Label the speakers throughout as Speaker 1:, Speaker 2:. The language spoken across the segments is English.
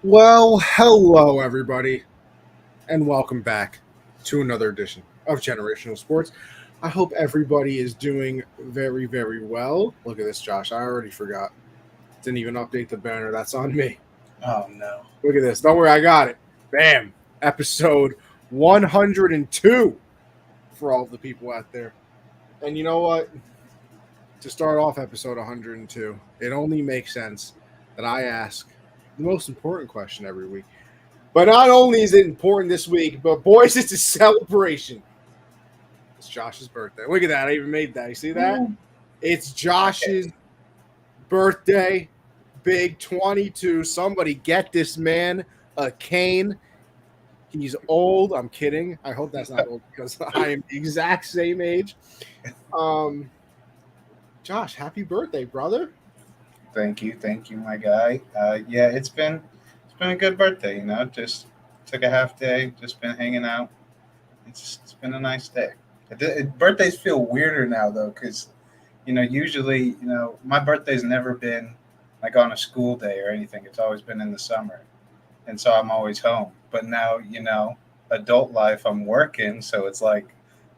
Speaker 1: Well, hello everybody, and welcome back to another edition of Generational Sports. I hope everybody is doing very, very well. Look at this, Josh. I already forgot. Didn't even update the banner. That's on me.
Speaker 2: Oh no.
Speaker 1: Look at this. Don't worry, I got it. Bam. Episode 102 for all the people out there. And you know what? To start off episode 102, it only makes sense that I ask the most important question every week. But not only is it important this week, but boys, it's a celebration. It's Josh's birthday. Look at that. I even made that. You see that? It's Josh's birthday. Big 22. Somebody get this man a cane. He's old. I'm kidding. I hope that's not old because I am the exact same age. Josh, happy birthday, brother.
Speaker 2: Thank you, my guy. Yeah, it's been a good birthday. Just took a half day, just been hanging out. It's been a nice day. Birthdays feel weirder now though, because usually my birthday's never been like on a school day or anything. It's always been in the summer, and so I'm always home. But now adult life, I'm working, so it's like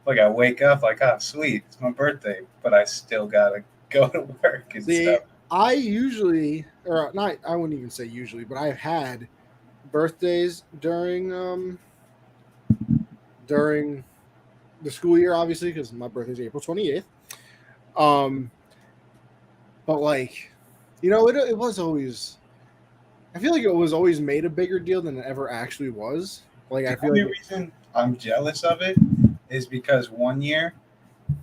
Speaker 2: I wake up like, oh sweet, it's my birthday, but I still gotta go to work and stuff.
Speaker 1: I usually, or not, I wouldn't even say usually, but I've had birthdays during the school year, obviously, because my birthday's April 28th. But like, it was always, I feel like it was always made a bigger deal than it ever actually was. Like, I feel
Speaker 2: The only reason I'm jealous of it is because one year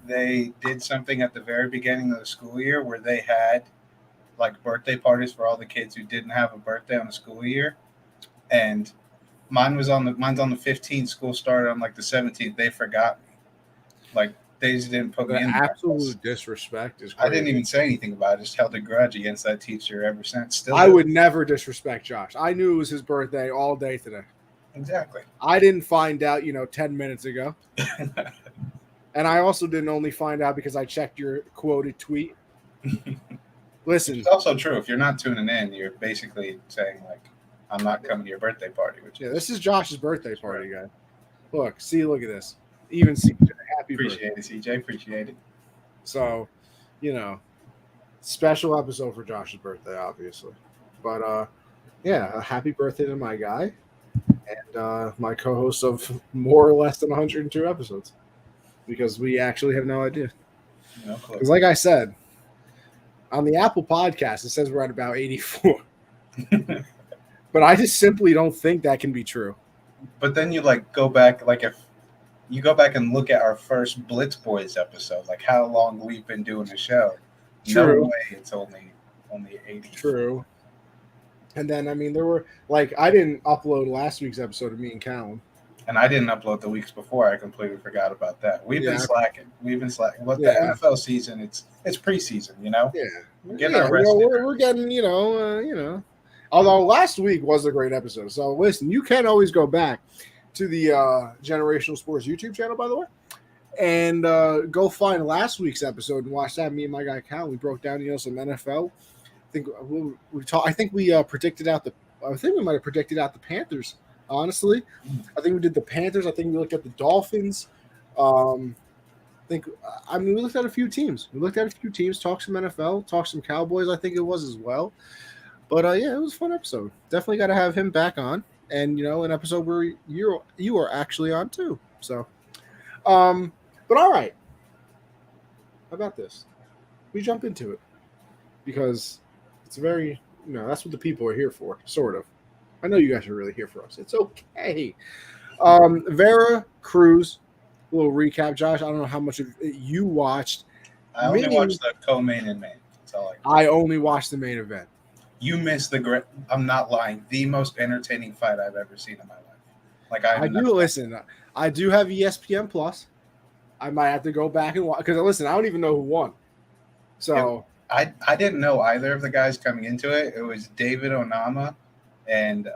Speaker 2: they did something at the very beginning of the school year where they had like birthday parties for all the kids who didn't have a birthday on the school year, and mine's on the 15th. School started on like the 17th. They forgot me. Like they just didn't put me in.
Speaker 1: Absolute disrespect is crazy.
Speaker 2: I didn't even say anything about it. I just held a grudge against that teacher ever since.
Speaker 1: I would never disrespect Josh. I knew it was his birthday all day today.
Speaker 2: Exactly.
Speaker 1: I didn't find out, 10 minutes ago. And I also didn't only find out because I checked your quoted tweet. Listen.
Speaker 2: It's also true. If you're not tuning in, you're basically saying, like, I'm not coming to your birthday party.
Speaker 1: This is Josh's birthday party, guy. Look at this. Even CJ. Happy birthday.
Speaker 2: Appreciate it, CJ. Appreciate it.
Speaker 1: So, special episode for Josh's birthday, obviously. But, a happy birthday to my guy. And my co-host of more or less than 102 episodes. Because we actually have no idea.
Speaker 2: No clue.
Speaker 1: Because like I said, on the Apple podcast, it says we're at about 84. But I just simply don't think that can be true.
Speaker 2: But then you go back, if you go back and look at our first Blitz Boys episode, like how long we've been doing the show.
Speaker 1: True.
Speaker 2: No way it's only 80.
Speaker 1: True. And then, there were, I didn't upload last week's episode of me and Callum.
Speaker 2: And I didn't upload the weeks before. I completely forgot about that. We've been slacking. Well, the NFL season, it's preseason,
Speaker 1: Yeah.
Speaker 2: We're getting our rest.
Speaker 1: We're getting, although last week was a great episode. So listen, you can always go back to the Generational Sports YouTube channel, by the way, and go find last week's episode and watch that. Me and my guy Cal, we broke down, some NFL. I think we predicted out I think we might have predicted out the Panthers. Honestly, I think we did the Panthers. I think we looked at the Dolphins. We looked at a few teams. Talked some NFL, talked some Cowboys. I think it was as well. But it was a fun episode. Definitely got to have him back on, and an episode where you are actually on too. So, but all right. How about this? We jump into it because it's very that's what the people are here for, sort of. I know you guys are really here for us. It's okay. Vera Cruz, a little recap, Josh. I don't know how much of it you watched.
Speaker 2: I only watched the co-main and main. That's all
Speaker 1: I only watched the main event.
Speaker 2: You missed I'm not lying, the most entertaining fight I've ever seen in my life.
Speaker 1: I do have ESPN Plus. I might have to go back and watch because listen, I don't even know who won. So
Speaker 2: I didn't know either of the guys coming into it. It was David Onama and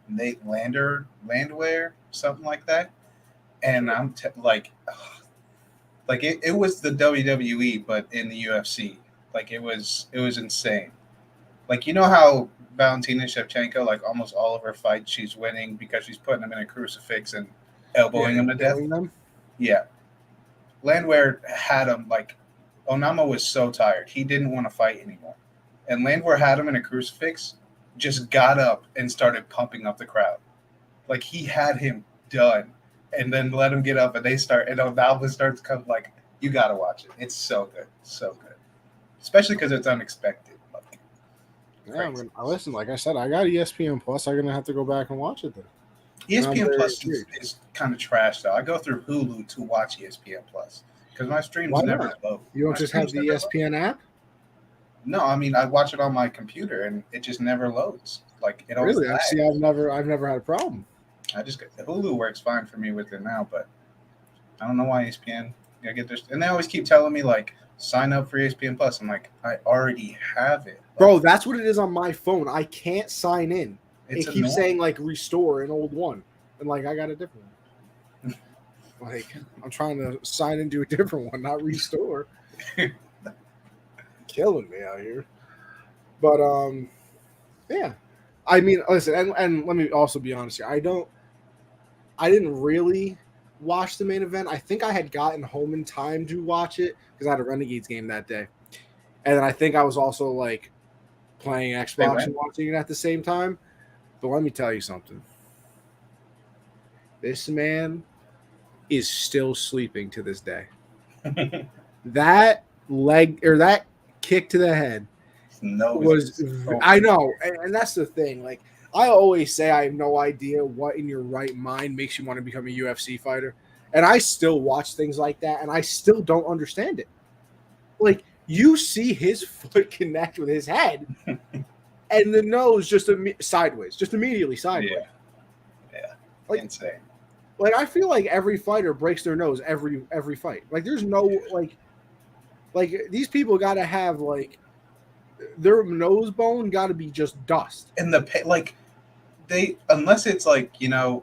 Speaker 2: Nate Landwehr, something like that. And I'm it was the WWE, but in the UFC. It was insane. Like, you know how Valentina Shevchenko, like almost all of her fights, she's winning because she's putting him in a crucifix and elbowing him to death.
Speaker 1: Them.
Speaker 2: Yeah, Landwehr had him like Onama was so tired he didn't want to fight anymore, and Landwehr had him in a crucifix, just got up and started pumping up the crowd, like he had him done, and then let him get up and they start and Onama starts coming like you gotta watch it. It's so good, so good, especially because it's unexpected. Like,
Speaker 1: yeah, listen. Like I said, I got ESPN Plus. I'm gonna have to go back and watch it then.
Speaker 2: ESPN Plus is kind of trash though. I go through Hulu to watch ESPN Plus because my streams never load.
Speaker 1: You don't just have the ESPN app?
Speaker 2: No, I mean I watch it on my computer and it just never loads. Like it always.
Speaker 1: Really? See, I've never had a problem.
Speaker 2: Hulu works fine for me with it now, but I don't know why ESPN. I get this, and they always keep telling me like sign up for ESPN Plus. I'm like, I already have it, like,
Speaker 1: bro. That's what it is on my phone. I can't sign in.
Speaker 2: It
Speaker 1: keeps saying like restore an old one, and like I got a different one. Like I'm trying to sign into a different one, not restore. Killing me out here. But yeah. I mean, listen, and let me also be honest here. I didn't really watch the main event. I think I had gotten home in time to watch it because I had a Renegades game that day, and then I think I was also like playing Xbox and watching it at the same time. But let me tell you something. This man is still sleeping to this day. That leg or that kick to the head was I know, and that's the thing. Like I always say, I have no idea what in your right mind makes you want to become a UFC fighter, and I still watch things like that, and I still don't understand it. Like you see his foot connect with his head. And the nose just sideways, just immediately sideways.
Speaker 2: Yeah,
Speaker 1: like,
Speaker 2: insane.
Speaker 1: Like I feel like every fighter breaks their nose every fight. Like there's no like these people got to have like their nose bone got to be just dust.
Speaker 2: And like they unless it's like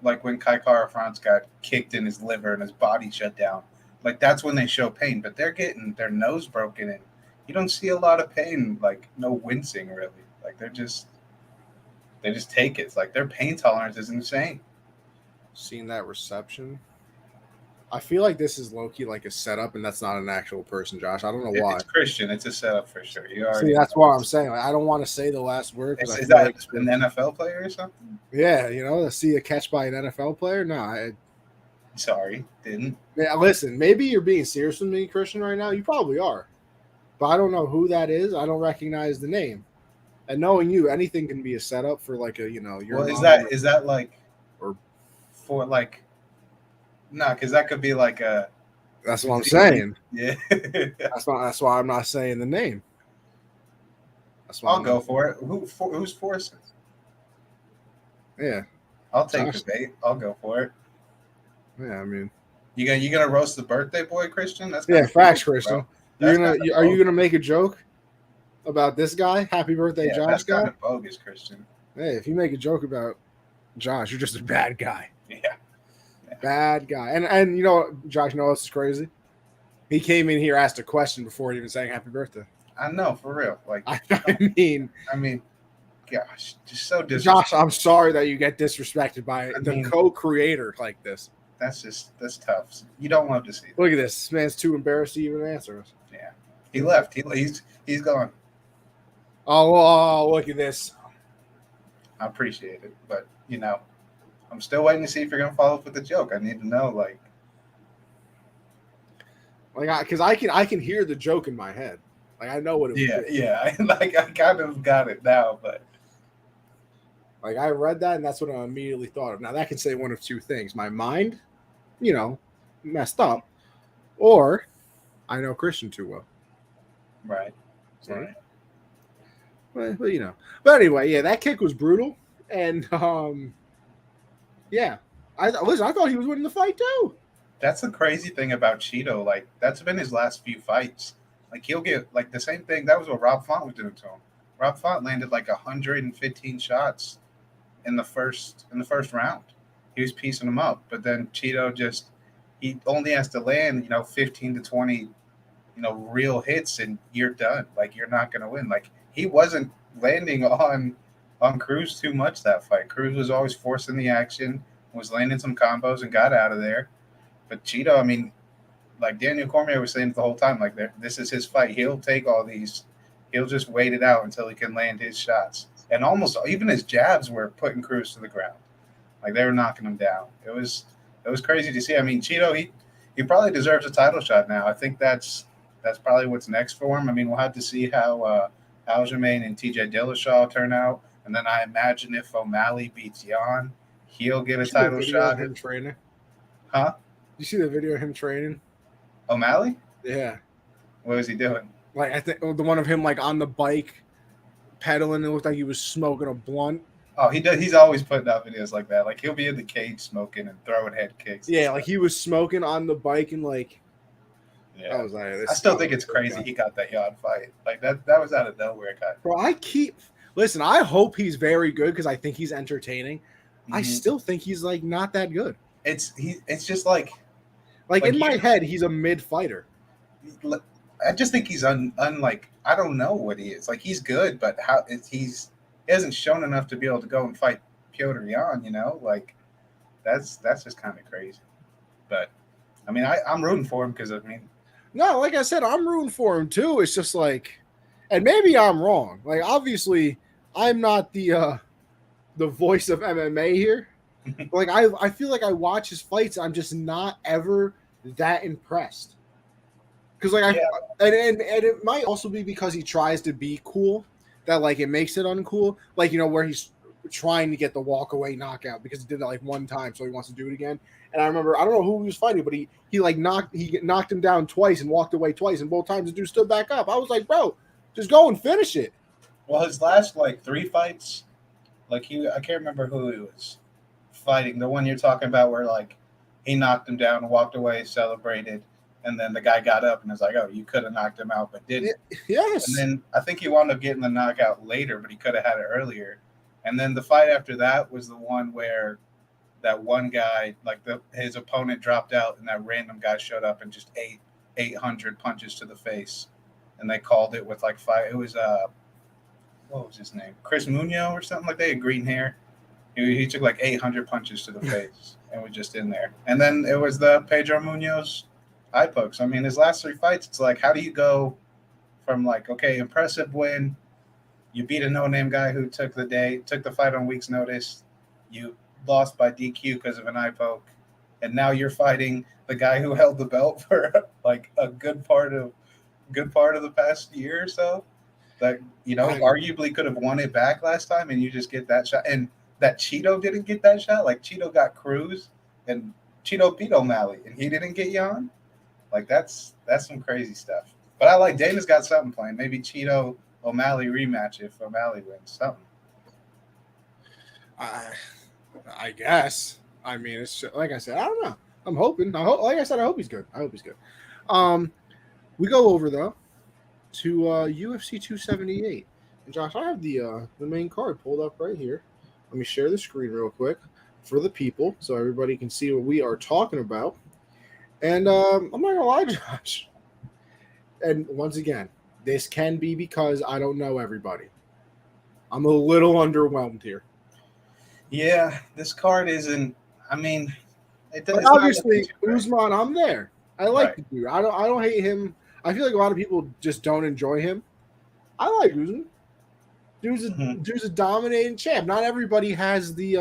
Speaker 2: like when Kai Kara France got kicked in his liver and his body shut down, like that's when they show pain. But they're getting their nose broken and you don't see a lot of pain, like no wincing really. Like they just take it. It's like their pain tolerance is insane.
Speaker 1: Seeing that reception, I feel like this is low-key like a setup, and that's not an actual person, Josh. I don't know why.
Speaker 2: It's Christian. It's a setup for sure.
Speaker 1: See, that's what I'm saying. Like, I don't want to say the last word.
Speaker 2: Is that like an NFL player or something?
Speaker 1: Yeah, to see a catch by an NFL player? No,
Speaker 2: sorry, didn't.
Speaker 1: Yeah, listen, maybe you're being serious with me, Christian, right now. You probably are. But I don't know who that is. I don't recognize the name. And knowing you, anything can be a setup for like a, your.
Speaker 2: Well, is that like, or for like, no, because that could be like a.
Speaker 1: That's what I'm saying.
Speaker 2: Yeah.
Speaker 1: That's why I'm not saying the name.
Speaker 2: That's why I'll go for it. Who's forcing?
Speaker 1: Yeah.
Speaker 2: I'll take the bait. I'll go for it.
Speaker 1: Yeah, I mean,
Speaker 2: you gonna roast the birthday boy, Christian? That's
Speaker 1: facts, Christian. Are you gonna make a joke about this guy? Happy birthday, Josh.
Speaker 2: That's kind of bogus, Christian.
Speaker 1: Hey, if you make a joke about Josh, you're just a bad guy.
Speaker 2: Yeah.
Speaker 1: Bad guy. And Josh, what's crazy? He came in here, asked a question before even saying happy birthday.
Speaker 2: I know, for real. Like
Speaker 1: I mean,
Speaker 2: gosh, just so disrespectful.
Speaker 1: Josh, I'm sorry that you get disrespected by the co-creator like this.
Speaker 2: That's tough. You don't love to see that.
Speaker 1: Look at this. This man's too embarrassed to even answer us.
Speaker 2: Yeah. He left. He's gone.
Speaker 1: Oh, look at this.
Speaker 2: I appreciate it, but I'm still waiting to see if you're gonna follow up with the joke. I need to know,
Speaker 1: because I can hear the joke in my head. Like I know what it
Speaker 2: was. Yeah. I kind of got it now, but
Speaker 1: like I read that and that's what I immediately thought of. Now that can say one of two things: my mind, messed up, or I know Christian too well.
Speaker 2: Right.
Speaker 1: Right. But But anyway, yeah, that kick was brutal, and yeah, I thought he was winning the fight too.
Speaker 2: That's the crazy thing about Cheeto. Like that's been his last few fights. Like he'll get like the same thing. That was what Rob Font was doing to him. Rob Font landed like 115 shots in the first round. He was piecing them up, but then Cheeto he only has to land 15 to 20 real hits and you're done. Like you're not gonna win. Like he wasn't landing on Cruz too much that fight. Cruz was always forcing the action, was landing some combos and got out of there. But Cheeto, I mean, like Daniel Cormier was saying the whole time, like this is his fight. He'll take all these. He'll just wait it out until he can land his shots. And almost even his jabs were putting Cruz to the ground. Like they were knocking him down. It was crazy to see. I mean, Cheeto, he probably deserves a title shot now. I think that's probably what's next for him. I mean, we'll have to see how Aljamain and TJ Dillashaw turn out. And then I imagine if O'Malley beats Jan, he'll get a title shot.
Speaker 1: Of him training?
Speaker 2: Huh?
Speaker 1: You see the video of him training?
Speaker 2: O'Malley?
Speaker 1: Yeah.
Speaker 2: What was he doing?
Speaker 1: Like I think the one of him like on the bike pedaling. It looked like he was smoking a blunt.
Speaker 2: Oh, he does. He's always putting out videos like that. Like he'll be in the cage smoking and throwing head kicks.
Speaker 1: Yeah, like he was smoking on the bike and like.
Speaker 2: Yeah.
Speaker 1: I was like,
Speaker 2: I still think it's crazy he got that Jan fight. Like that was out of nowhere.
Speaker 1: Bro, listen. I hope he's very good because I think he's entertaining. Mm-hmm. I still think he's like not that good.
Speaker 2: It's just like
Speaker 1: in my head he's a mid fighter.
Speaker 2: I just think he's unlike I don't know what he is. Like he's good, but he hasn't shown enough to be able to go and fight Piotr Jan. You know, like that's just kind of crazy. But I mean, I'm rooting for him because I mean.
Speaker 1: No, like I said, I'm rooting for him too. It's just like, and maybe I'm wrong. Like, obviously, I'm not the voice of MMA here. Like, I feel like I watch his fights. I'm just not ever that impressed. Because and it might also be because he tries to be cool that like it makes it uncool. Like where he's trying to get the walk away knockout because he did that like one time, so he wants to do it again. And I remember, I don't know who he was fighting, but he knocked him down twice and walked away twice, and both times the dude stood back up. I was like, bro, just go and finish it.
Speaker 2: Well, his last like 3 fights, like I can't remember who he was fighting. The one you're talking about where like he knocked him down, walked away, celebrated, and then the guy got up and was like, "Oh, you could have knocked him out, but didn't."
Speaker 1: Yes.
Speaker 2: And then I think he wound up getting the knockout later, but he could have had it earlier. And then the fight after that was the one where that one guy, like his opponent dropped out, and that random guy showed up and just ate 800 punches to the face, and they called it with like 5. It was what was his name? Chris Munoz or something like that. He had green hair. He took like 800 punches to the face and was just in there. And then it was the Pedro Munoz eye pokes. I mean, his last 3 fights, it's like, how do you go from like, okay, impressive win, you beat a no-name guy who took the fight on week's notice, you lost by DQ because of an eye poke, and now you're fighting the guy who held the belt for like a good part of the past year or so, that arguably could have won it back last time, and you just get that shot. And that Cheeto didn't get that shot. Like Cheeto got Cruz, and Cheeto beat O'Malley, and he didn't get Jan. Like that's some crazy stuff. But I like Dana's got something planned. Maybe Cheeto O'Malley rematch if O'Malley wins something.
Speaker 1: I guess. I mean, it's like I said, I don't know. I'm hoping. Like I said, I hope he's good. We go over though to UFC 278. And Josh, I have the main card pulled up right here. Let me share the screen real quick for the people so everybody can see what we are talking about. And I'm not gonna lie, Josh. And once again, this can be because I don't know everybody. I'm a little underwhelmed here.
Speaker 2: Yeah, this card isn't. I mean,
Speaker 1: but obviously, Usman, I'm there. I like the dude. I don't hate him. I feel like a lot of people just don't enjoy him. I like Usman. Dude's a dominating champ. Not everybody has the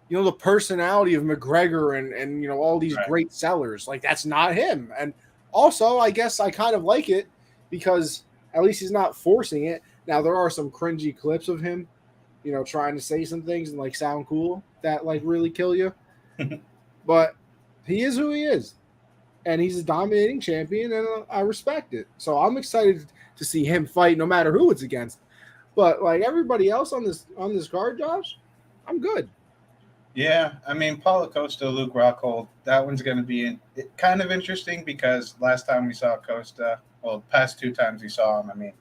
Speaker 1: the personality of McGregor and all these great sellers. Like that's not him. And also, I guess I kind of like it because at least he's not forcing it. Now there are some cringy clips of him, trying to say some things and like sound cool that like really kill you. But he is who he is, and he's a dominating champion, and I respect it. So I'm excited to see him fight, no matter who it's against. But like everybody else on this card, Josh, I'm good.
Speaker 2: Yeah, I mean, Paulo Costa, Luke Rockhold, that one's going to be kind of interesting because last time we saw Costa, well, past 2 times we saw him, I mean,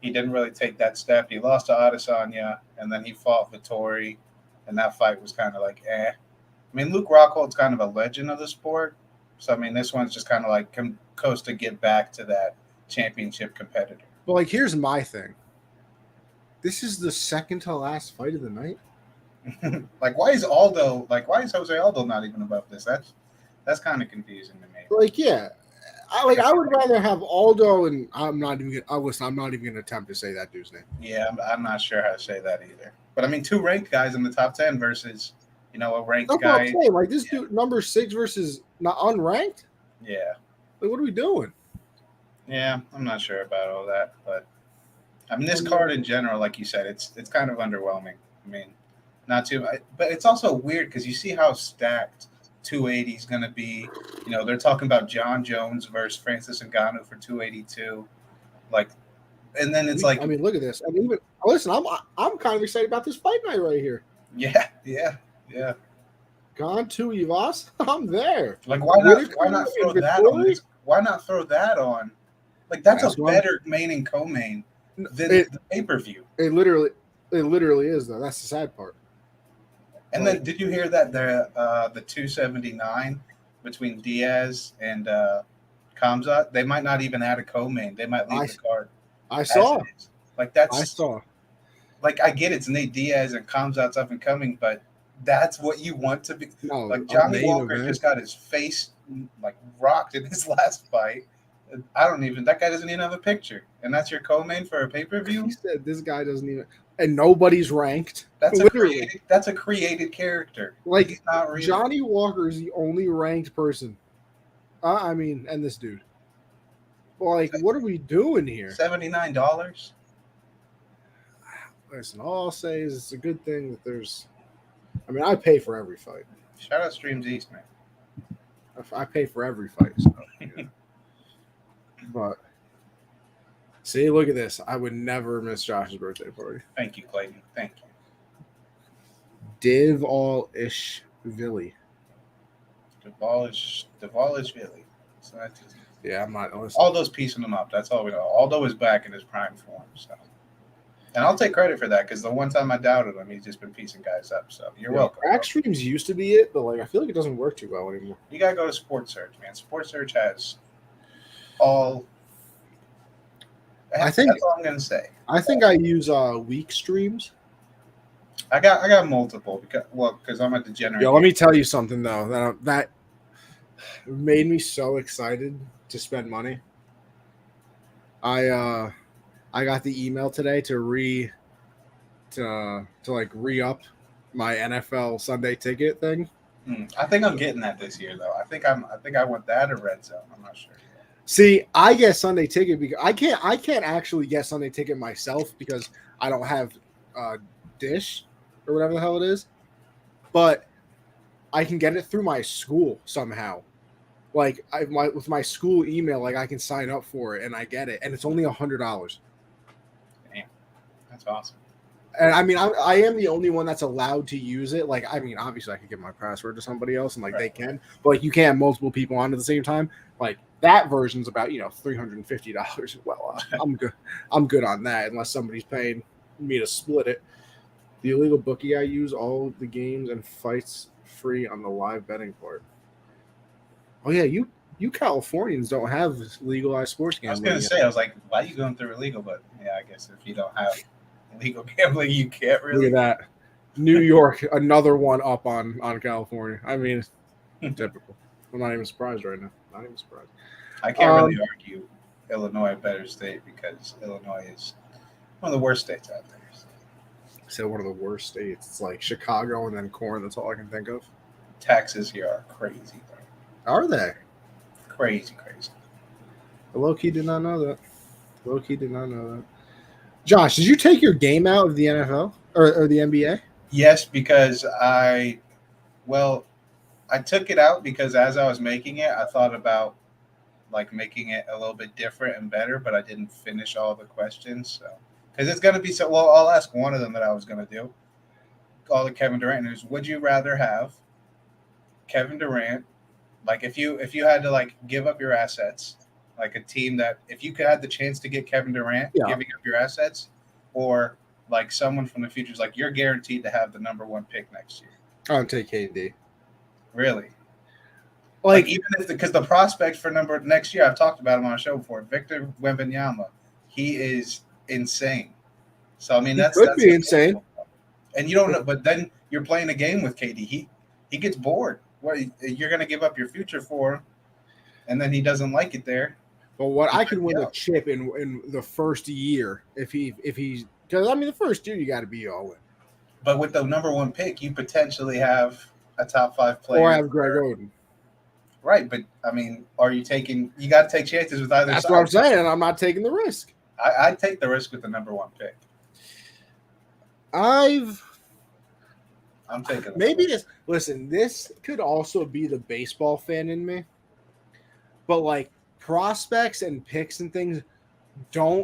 Speaker 2: he didn't really take that step. He lost to Adesanya, and then he fought Vettori, and that fight was kind of like, eh. I mean, Luke Rockhold's kind of a legend of the sport, so, I mean, this one's just kind of like, can Costa get back to that championship competitor?
Speaker 1: Well, like, here's my thing. This is the second to last fight of the night.
Speaker 2: Like, why is Aldo? Like, why is Jose Aldo not even above this? That's kind of confusing to me.
Speaker 1: Like, yeah, I would rather have Aldo, and I'm not even. I'm not even gonna attempt to say that dude's name.
Speaker 2: Yeah, I'm not sure how to say that either. But I mean, two ranked guys in the top 10 versus, a ranked
Speaker 1: That's what I'm
Speaker 2: guy.
Speaker 1: saying. Like this dude, number 6 versus not unranked.
Speaker 2: Yeah,
Speaker 1: Like, what are we doing?
Speaker 2: yeah, I'm not sure about all that, but I mean, this card in general, like you said, it's kind of underwhelming. I mean, not too, but it's also weird because you see how stacked 280 is going to be. They're talking about John Jones versus Francis Ngannou for 282, like, and then it's like,
Speaker 1: I mean, look at this. I mean, even listen, I'm kind of excited about this fight night right here.
Speaker 2: yeah.
Speaker 1: Gone to Ivas. I'm there.
Speaker 2: Like, why not throw that on this? Why not throw that on? Like, that's a better main and co-main than the pay-per-view.
Speaker 1: It literally is, though. That's the sad part.
Speaker 2: And then, did you hear that the 279 between Diaz and Khamzat? They might not even add a co-main. They might leave the card.
Speaker 1: I saw.
Speaker 2: Like, that's.
Speaker 1: I saw.
Speaker 2: Like, I get it's Nate Diaz and Khamzat's up and coming, but that's what you want to be.
Speaker 1: No,
Speaker 2: like, Johnny Walker just got his face like rocked in his last fight. That guy doesn't even have a picture, and that's your co-main for a pay-per-view.
Speaker 1: He said this guy doesn't even, and nobody's ranked.
Speaker 2: That's a created character.
Speaker 1: Like,
Speaker 2: he's not real.
Speaker 1: Johnny Walker is the only ranked person. I mean, and this dude. Like, what are we doing here?
Speaker 2: $79.
Speaker 1: Listen, all I'll say is it's a good thing that there's. I mean, I pay for every fight.
Speaker 2: Shout out Streams East, man.
Speaker 1: I pay for every fight. So, yeah. But see, look at this. I would never miss Josh's birthday party.
Speaker 2: Thank you, Clayton. Thank you.
Speaker 1: Divalishvili.
Speaker 2: Divalishvili. So that's easy.
Speaker 1: Yeah, I'm not.
Speaker 2: Aldo's piecing them up. That's all we know. Aldo is back in his prime form. So, and I'll take credit for that because the one time I doubted him, he's just been piecing guys up. So you're welcome.
Speaker 1: Crack streams used to be it, but like I feel like it doesn't work too well anymore.
Speaker 2: You gotta go to sportZZ, man. sportZZ has all. That's all I'm gonna say.
Speaker 1: I think I use weak streams.
Speaker 2: I got multiple because I'm a degenerate.
Speaker 1: Yo, let me tell you something though that made me so excited to spend money. I got the email today to re-up my NFL Sunday ticket thing.
Speaker 2: I think I'm getting that this year though. I think I want that or Red Zone. I'm not sure.
Speaker 1: See, I get Sunday ticket because I can't actually get Sunday ticket myself because I don't have Dish or whatever the hell it is. But I can get it through my school somehow. Like with my school email, like I can sign up for it and I get it, and it's only $100.
Speaker 2: Damn, that's awesome.
Speaker 1: And I mean, I am the only one that's allowed to use it. Like, I mean, obviously, I could give my password to somebody else, and they can, but like, you can't have multiple people on at the same time. Like that version's about $350. Well, I'm good on that unless somebody's paying me to split it. The illegal bookie I use all the games and fights free on the live betting part. Oh yeah, you Californians don't have legalized sports gambling.
Speaker 2: I was gonna say, I was like, why are you going through illegal? But yeah, I guess if you don't have illegal gambling, you can't really.
Speaker 1: Look at that. New York, another one up on California. I mean, typical. I'm not even surprised right now. Not even surprised.
Speaker 2: I can't really argue Illinois a better state because Illinois is one of the worst states out there. So.
Speaker 1: I said one of the worst states. It's like Chicago and then corn. That's all I can think of.
Speaker 2: Taxes here are crazy, bro.
Speaker 1: Are they?
Speaker 2: Crazy.
Speaker 1: Low-key did not know that. Josh, did you take your game out of the NFL or the NBA?
Speaker 2: Yes, because I took it out because as I was making it, I thought about like making it a little bit different and better, but I didn't finish all the questions. So, because it's going to be so, well, I'll ask one of them that I was going to do. All the Kevin Durant news. Would you rather have Kevin Durant, like if you had to like give up your assets, like a team that if you could have the chance to get Kevin Durant, giving up your assets, or like someone from the future is like you're guaranteed to have the number 1 pick next year.
Speaker 1: I'll take KD.
Speaker 2: Really? Like even if because the prospect for next year, I've talked about him on a show before. Victor Wembanyama, he is insane. So I mean,
Speaker 1: He
Speaker 2: that's
Speaker 1: could be insane.
Speaker 2: And you don't know, but then you're playing a game with KD. He gets bored. What you're going to give up your future for him, and then he doesn't like it there.
Speaker 1: But what I could win a chip in the first year if he because I mean the first year you got to be all in.
Speaker 2: But with the number 1 pick, you potentially have a top 5 player,
Speaker 1: or have Greg Oden.
Speaker 2: Right, but I mean, are you taking? You got to take chances with either
Speaker 1: That's
Speaker 2: side.
Speaker 1: what I'm saying. I'm not taking the risk.
Speaker 2: I'd take the risk with the number 1 pick.
Speaker 1: I'm
Speaker 2: taking
Speaker 1: maybe this. Listen, this could also be the baseball fan in me, but like prospects and picks and things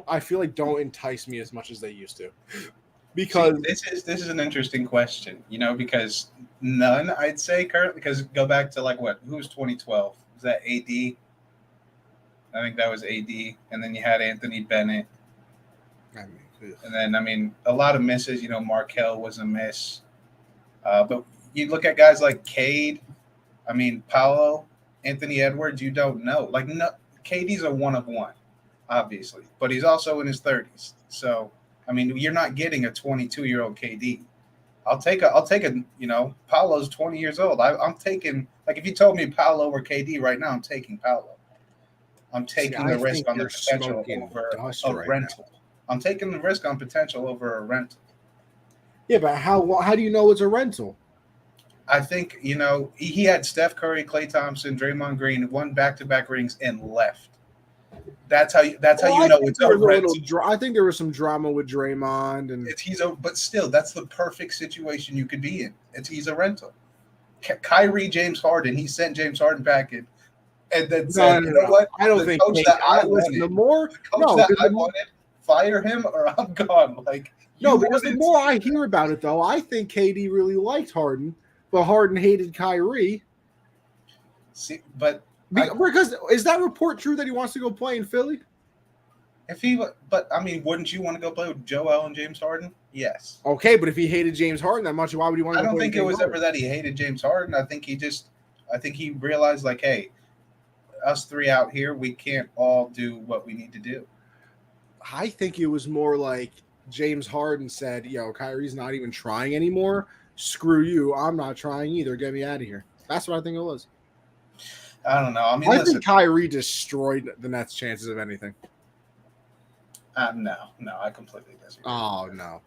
Speaker 1: I feel like don't entice me as much as they used to. Because
Speaker 2: this is an interesting question, because none, I'd say currently, because go back to like who was 2012? Was that AD? I think that was AD, and then you had Anthony Bennett. And then a lot of misses. Markelle was a miss, but you look at guys like Cade. Paolo, Anthony Edwards. You don't know. KD's a 1 of 1, obviously, but he's also in his 30s. So you're not getting a 22-year-old KD. I'll take a. Paolo's 20 years old. I'm taking, if you told me Paolo or KD right now, I'm taking Paolo. I'm taking the risk on the potential over a rental. I'm taking the risk on potential over a rental.
Speaker 1: Yeah, but how do you know it's a rental?
Speaker 2: I think, he had Steph Curry, Klay Thompson, Draymond Green, won back-to-back rings and left. That's how you know it's a rental.
Speaker 1: I think there was some drama with Draymond and
Speaker 2: but still, that's the perfect situation you could be in. He's a rental. Kyrie, James Harden, he sent James Harden back in, and then said, "You know what?
Speaker 1: I don't think
Speaker 2: coach that I wanted, fire him or I'm gone."
Speaker 1: Because the more I hear about it, though, I think KD really liked Harden, but Harden hated Kyrie. Because is that report true that he wants to go play in Philly?
Speaker 2: Wouldn't you want to go play with Joel and James Harden? Yes.
Speaker 1: Okay, but if he hated James Harden that much, why would he want to go play with James Harden?
Speaker 2: I don't think it was ever that he hated James Harden. I think he realized, hey, us 3 out here, we can't all do what we need to do.
Speaker 1: I think it was more like James Harden said, Kyrie's not even trying anymore. Screw you. I'm not trying either. Get me out of here. That's what I think it was.
Speaker 2: I don't know.
Speaker 1: I think Kyrie destroyed the Nets' chances of anything.
Speaker 2: No, I completely disagree.
Speaker 1: Oh, no.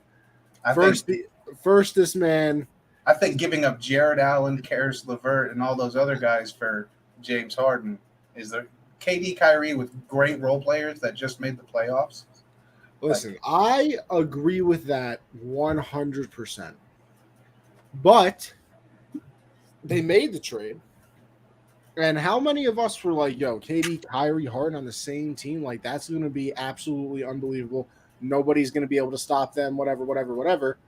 Speaker 1: This man.
Speaker 2: I think giving up Jared Allen, Karis LeVert, and all those other guys for James Harden is the KD Kyrie with great role players that just made the playoffs.
Speaker 1: Listen, I agree with that 100%. But they made the trade. And how many of us were like, KD, Kyrie, Harden on the same team? That's going to be absolutely unbelievable. Nobody's going to be able to stop them, whatever.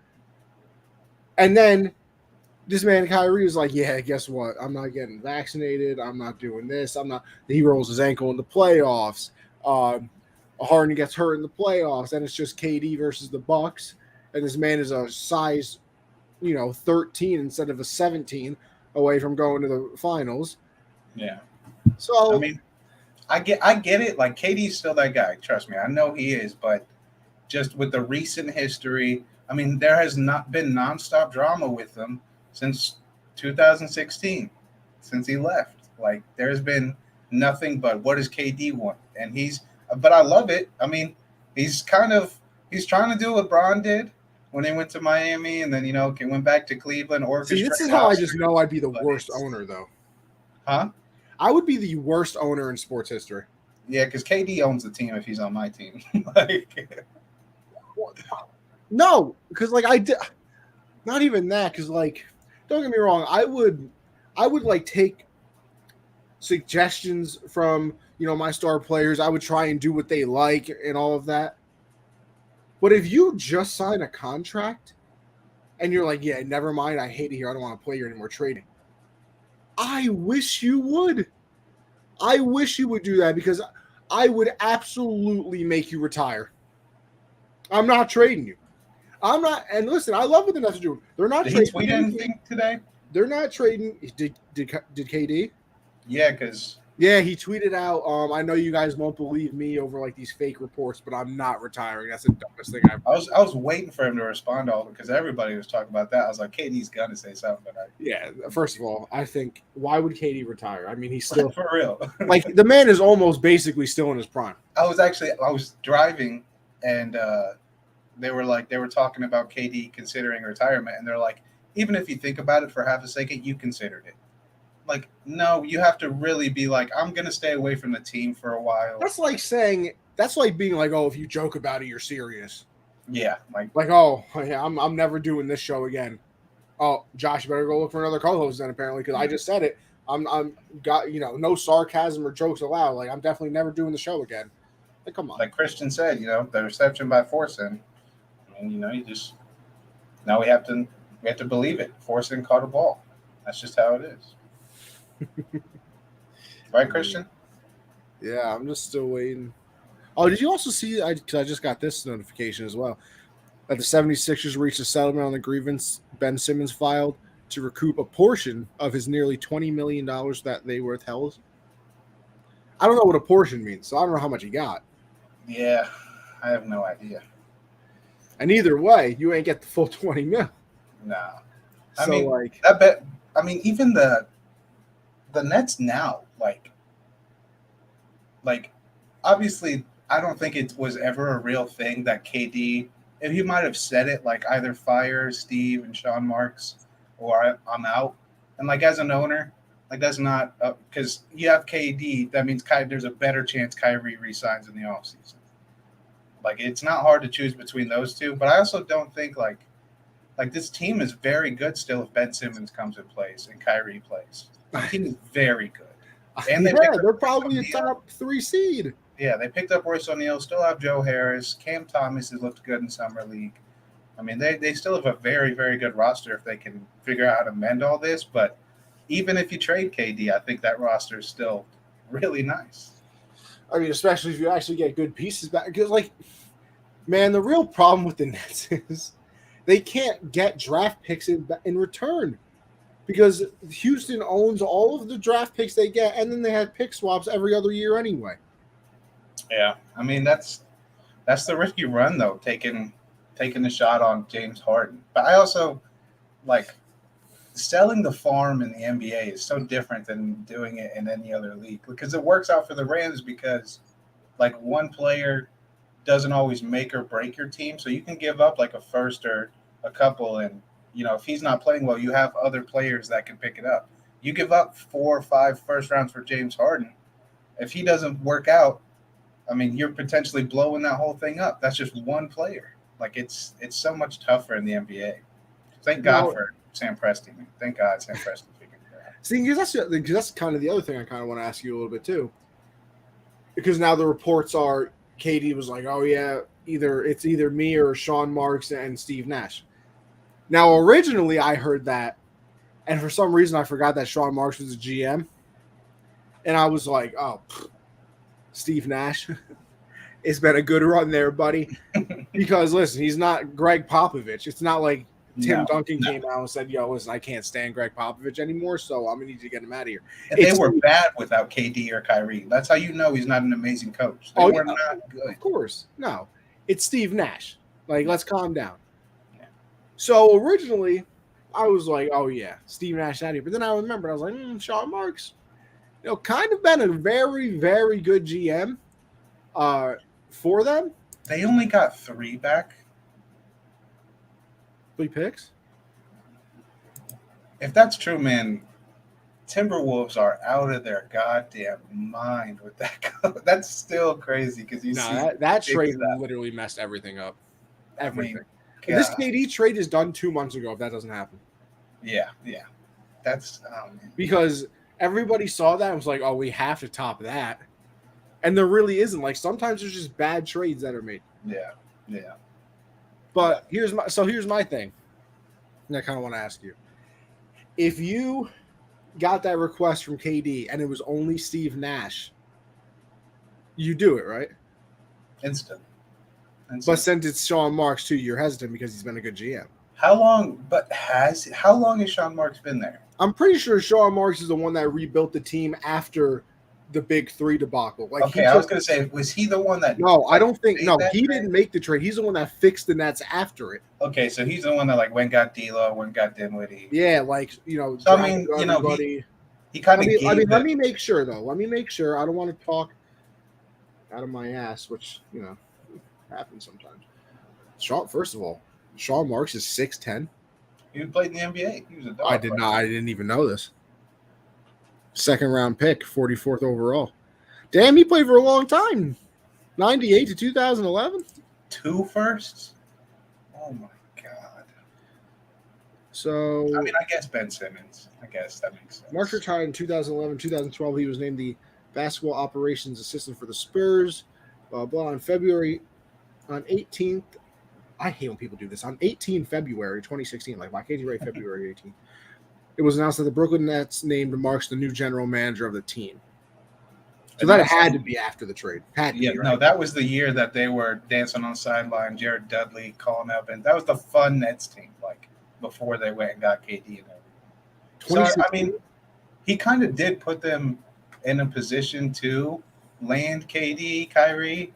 Speaker 1: And then this man, Kyrie, was like, yeah, guess what? I'm not getting vaccinated. I'm not doing this. He rolls his ankle in the playoffs. Harden gets hurt in the playoffs. And it's just KD versus the Bucks. And this man is a size, 13 instead of a 17 away from going to the finals.
Speaker 2: Yeah.
Speaker 1: So
Speaker 2: I get it. KD's still that guy. Trust me. I know he is, but just with the recent history, there has not been nonstop drama with him since 2016, since he left. There's been nothing but what does KD want? And but I love it. He's trying to do what Bron did when they went to Miami and then, went back to Cleveland.
Speaker 1: See, this is how I just know I'd be the worst owner, though.
Speaker 2: Huh?
Speaker 1: I would be the worst owner in sports history.
Speaker 2: Yeah, because KD owns the team if he's on my team.
Speaker 1: No, because I did not even that. Because don't get me wrong, I would take suggestions from my star players. I would try and do what they like and all of that. But if you just sign a contract and you're like, yeah, never mind, I hate it here. I don't want to play here anymore. Trading. I wish you would. I wish you would do that because I would absolutely make you retire. I'm not trading you. I'm not. And listen, I love what the Nets are doing. They're not trading.
Speaker 2: Did he tweet anything today?
Speaker 1: They're not trading. Did KD?
Speaker 2: Yeah, because
Speaker 1: Yeah, he tweeted out, I know you guys won't believe me over like these fake reports, but I'm not retiring. That's the dumbest thing I've
Speaker 2: I was waiting for him to respond to all because everybody was talking about that. I was like, KD's gonna say something, but
Speaker 1: Yeah, first of all, I think why would KD retire? I mean, he's still
Speaker 2: for real.
Speaker 1: like the man is almost basically still in his prime.
Speaker 2: I was driving and they were talking about KD considering retirement, and they're like, even if you think about it for half a second, you considered it. Like, no, you have to really be like, I'm gonna stay away from the team for a while.
Speaker 1: That's like being like, oh, if you joke about it, you're serious.
Speaker 2: Yeah,
Speaker 1: oh yeah, I'm never doing this show again. Oh, Josh, you better go look for another co-host then. Apparently, because I just said it. I'm got no sarcasm or jokes allowed. Like I'm definitely never doing the show again. Like come on.
Speaker 2: Like Christian said, the reception by Forsen. I mean, you just now we have to believe it. Forsen caught a ball. That's just how it is. Right, Christian?
Speaker 1: Yeah, I'm just still waiting. Oh, did you also see? Because I just got this notification as well that the 76ers reached a settlement on the grievance Ben Simmons filed to recoup a portion of his nearly $20 million that they were withheld. I don't know what a portion means, so I don't know how much he got.
Speaker 2: Yeah, I have no idea.
Speaker 1: And either way, you ain't get the full 20 mil.
Speaker 2: No.
Speaker 1: I
Speaker 2: mean, even the Nets now, like obviously, I don't think it was ever a real thing that KD, if he might have said it, like either fire Steve and Sean Marks or I'm out. And like as an owner, like that's not because you have KD, that means there's a better chance Kyrie resigns in the offseason. Like it's not hard to choose between those two, but I also don't think like this team is very good still if Ben Simmons comes in place and Kyrie plays. The team is very good.
Speaker 1: And they're probably a top 3 seed.
Speaker 2: Yeah, they picked up Royce O'Neal, still have Joe Harris. Cam Thomas has looked good in Summer League. I mean, they still have a very, very good roster if they can figure out how to mend all this. But even if you trade KD, I think that roster is still really nice.
Speaker 1: I mean, especially if you actually get good pieces back. Because, man, the real problem with the Nets is they can't get draft picks in return. Because Houston owns all of the draft picks they get, and then they have pick swaps every other year anyway.
Speaker 2: Yeah, I mean that's the risky run though, taking the shot on James Harden. But I also like selling the farm in the NBA is so different than doing it in any other league because it works out for the Rams because like one player doesn't always make or break your team, so you can give up like a first or a couple and if he's not playing well, you have other players that can pick it up. You give up 4 or 5 first rounds for James Harden. If he doesn't work out, I mean, you're potentially blowing that whole thing up. That's just one player. Like it's so much tougher in the NBA. Thank God for Sam Presti. Man. Thank God Sam Presti figured it out.
Speaker 1: See, because that's kind of the other thing I kind of want to ask you a little bit too. Because now the reports are KD was like, oh yeah, it's either me or Sean Marks and Steve Nash. Now, originally, I heard that, and for some reason, I forgot that Sean Marks was a GM, and I was like, oh, Steve Nash, it's been a good run there, buddy, because, listen, he's not Greg Popovich. It's not like Tim Duncan came out and said, yo, listen, I can't stand Greg Popovich anymore, so I'm going to need to get him out of here.
Speaker 2: And they were bad without KD or Kyrie. That's how you know he's not an amazing coach. They were not good.
Speaker 1: Of course. No. It's Steve Nash. Let's calm down. So originally, I was like, "Oh yeah, Steve Nash out here." But then I remembered, I was like, "Sean Marks, kind of been a very, very good GM, for them."
Speaker 2: They only got 3 back.
Speaker 1: 3 picks.
Speaker 2: If that's true, man, Timberwolves are out of their goddamn mind with that. That's still crazy because
Speaker 1: that trade literally messed everything up. Everything.
Speaker 2: I mean,
Speaker 1: this KD trade is done 2 months ago. If that doesn't happen,
Speaker 2: yeah, that's
Speaker 1: because everybody saw that and was like, "Oh, we have to top that," and there really isn't. Like sometimes there's just bad trades that are made.
Speaker 2: Yeah.
Speaker 1: But here's my thing. And I kind of want to ask you, if you got that request from KD and it was only Steve Nash, you do it, right?
Speaker 2: Instant.
Speaker 1: But since it's Sean Marks too, you're hesitant because he's been a good GM.
Speaker 2: How long has Sean Marks been there?
Speaker 1: I'm pretty sure Sean Marks is the one that rebuilt the team after the big three debacle. Like
Speaker 2: Okay, I was gonna say, was he the one that?
Speaker 1: No, I don't think.
Speaker 2: made
Speaker 1: No,
Speaker 2: that
Speaker 1: he
Speaker 2: trade?
Speaker 1: didn't make the trade. He's the one that fixed the Nets after it.
Speaker 2: Okay, so he's the one that like went and got D'Lo, went and got Dinwiddie.
Speaker 1: Yeah, like
Speaker 2: So I mean, you know,
Speaker 1: everybody.
Speaker 2: he kind of gave.
Speaker 1: Let me make sure though. Let me make sure. I don't want to talk out of my ass, which happens sometimes. First of all, Sean Marks is 6'10".
Speaker 2: He played in the NBA. He was a dog.
Speaker 1: I didn't even know this. Second round pick, 44th overall. Damn, he played for a long time. 98 to 2011.
Speaker 2: 2 firsts. Oh my god.
Speaker 1: So
Speaker 2: I mean, I guess Ben Simmons. I guess that makes sense.
Speaker 1: Marks retired in 2011, 2012. He was named the basketball operations assistant for the Spurs. Blah blah. On 18th. I hate when people do this. On 18 February 2016, like why can't you write February 18th? It was announced that the Brooklyn Nets named Marks the new general manager of the team. So that had to be after the trade.
Speaker 2: No, that was the year that they were dancing on the sideline, Jared Dudley calling up, and that was the fun Nets team, like before they went and got KD and everything. So I mean, he kind of did put them in a position to land KD, Kyrie.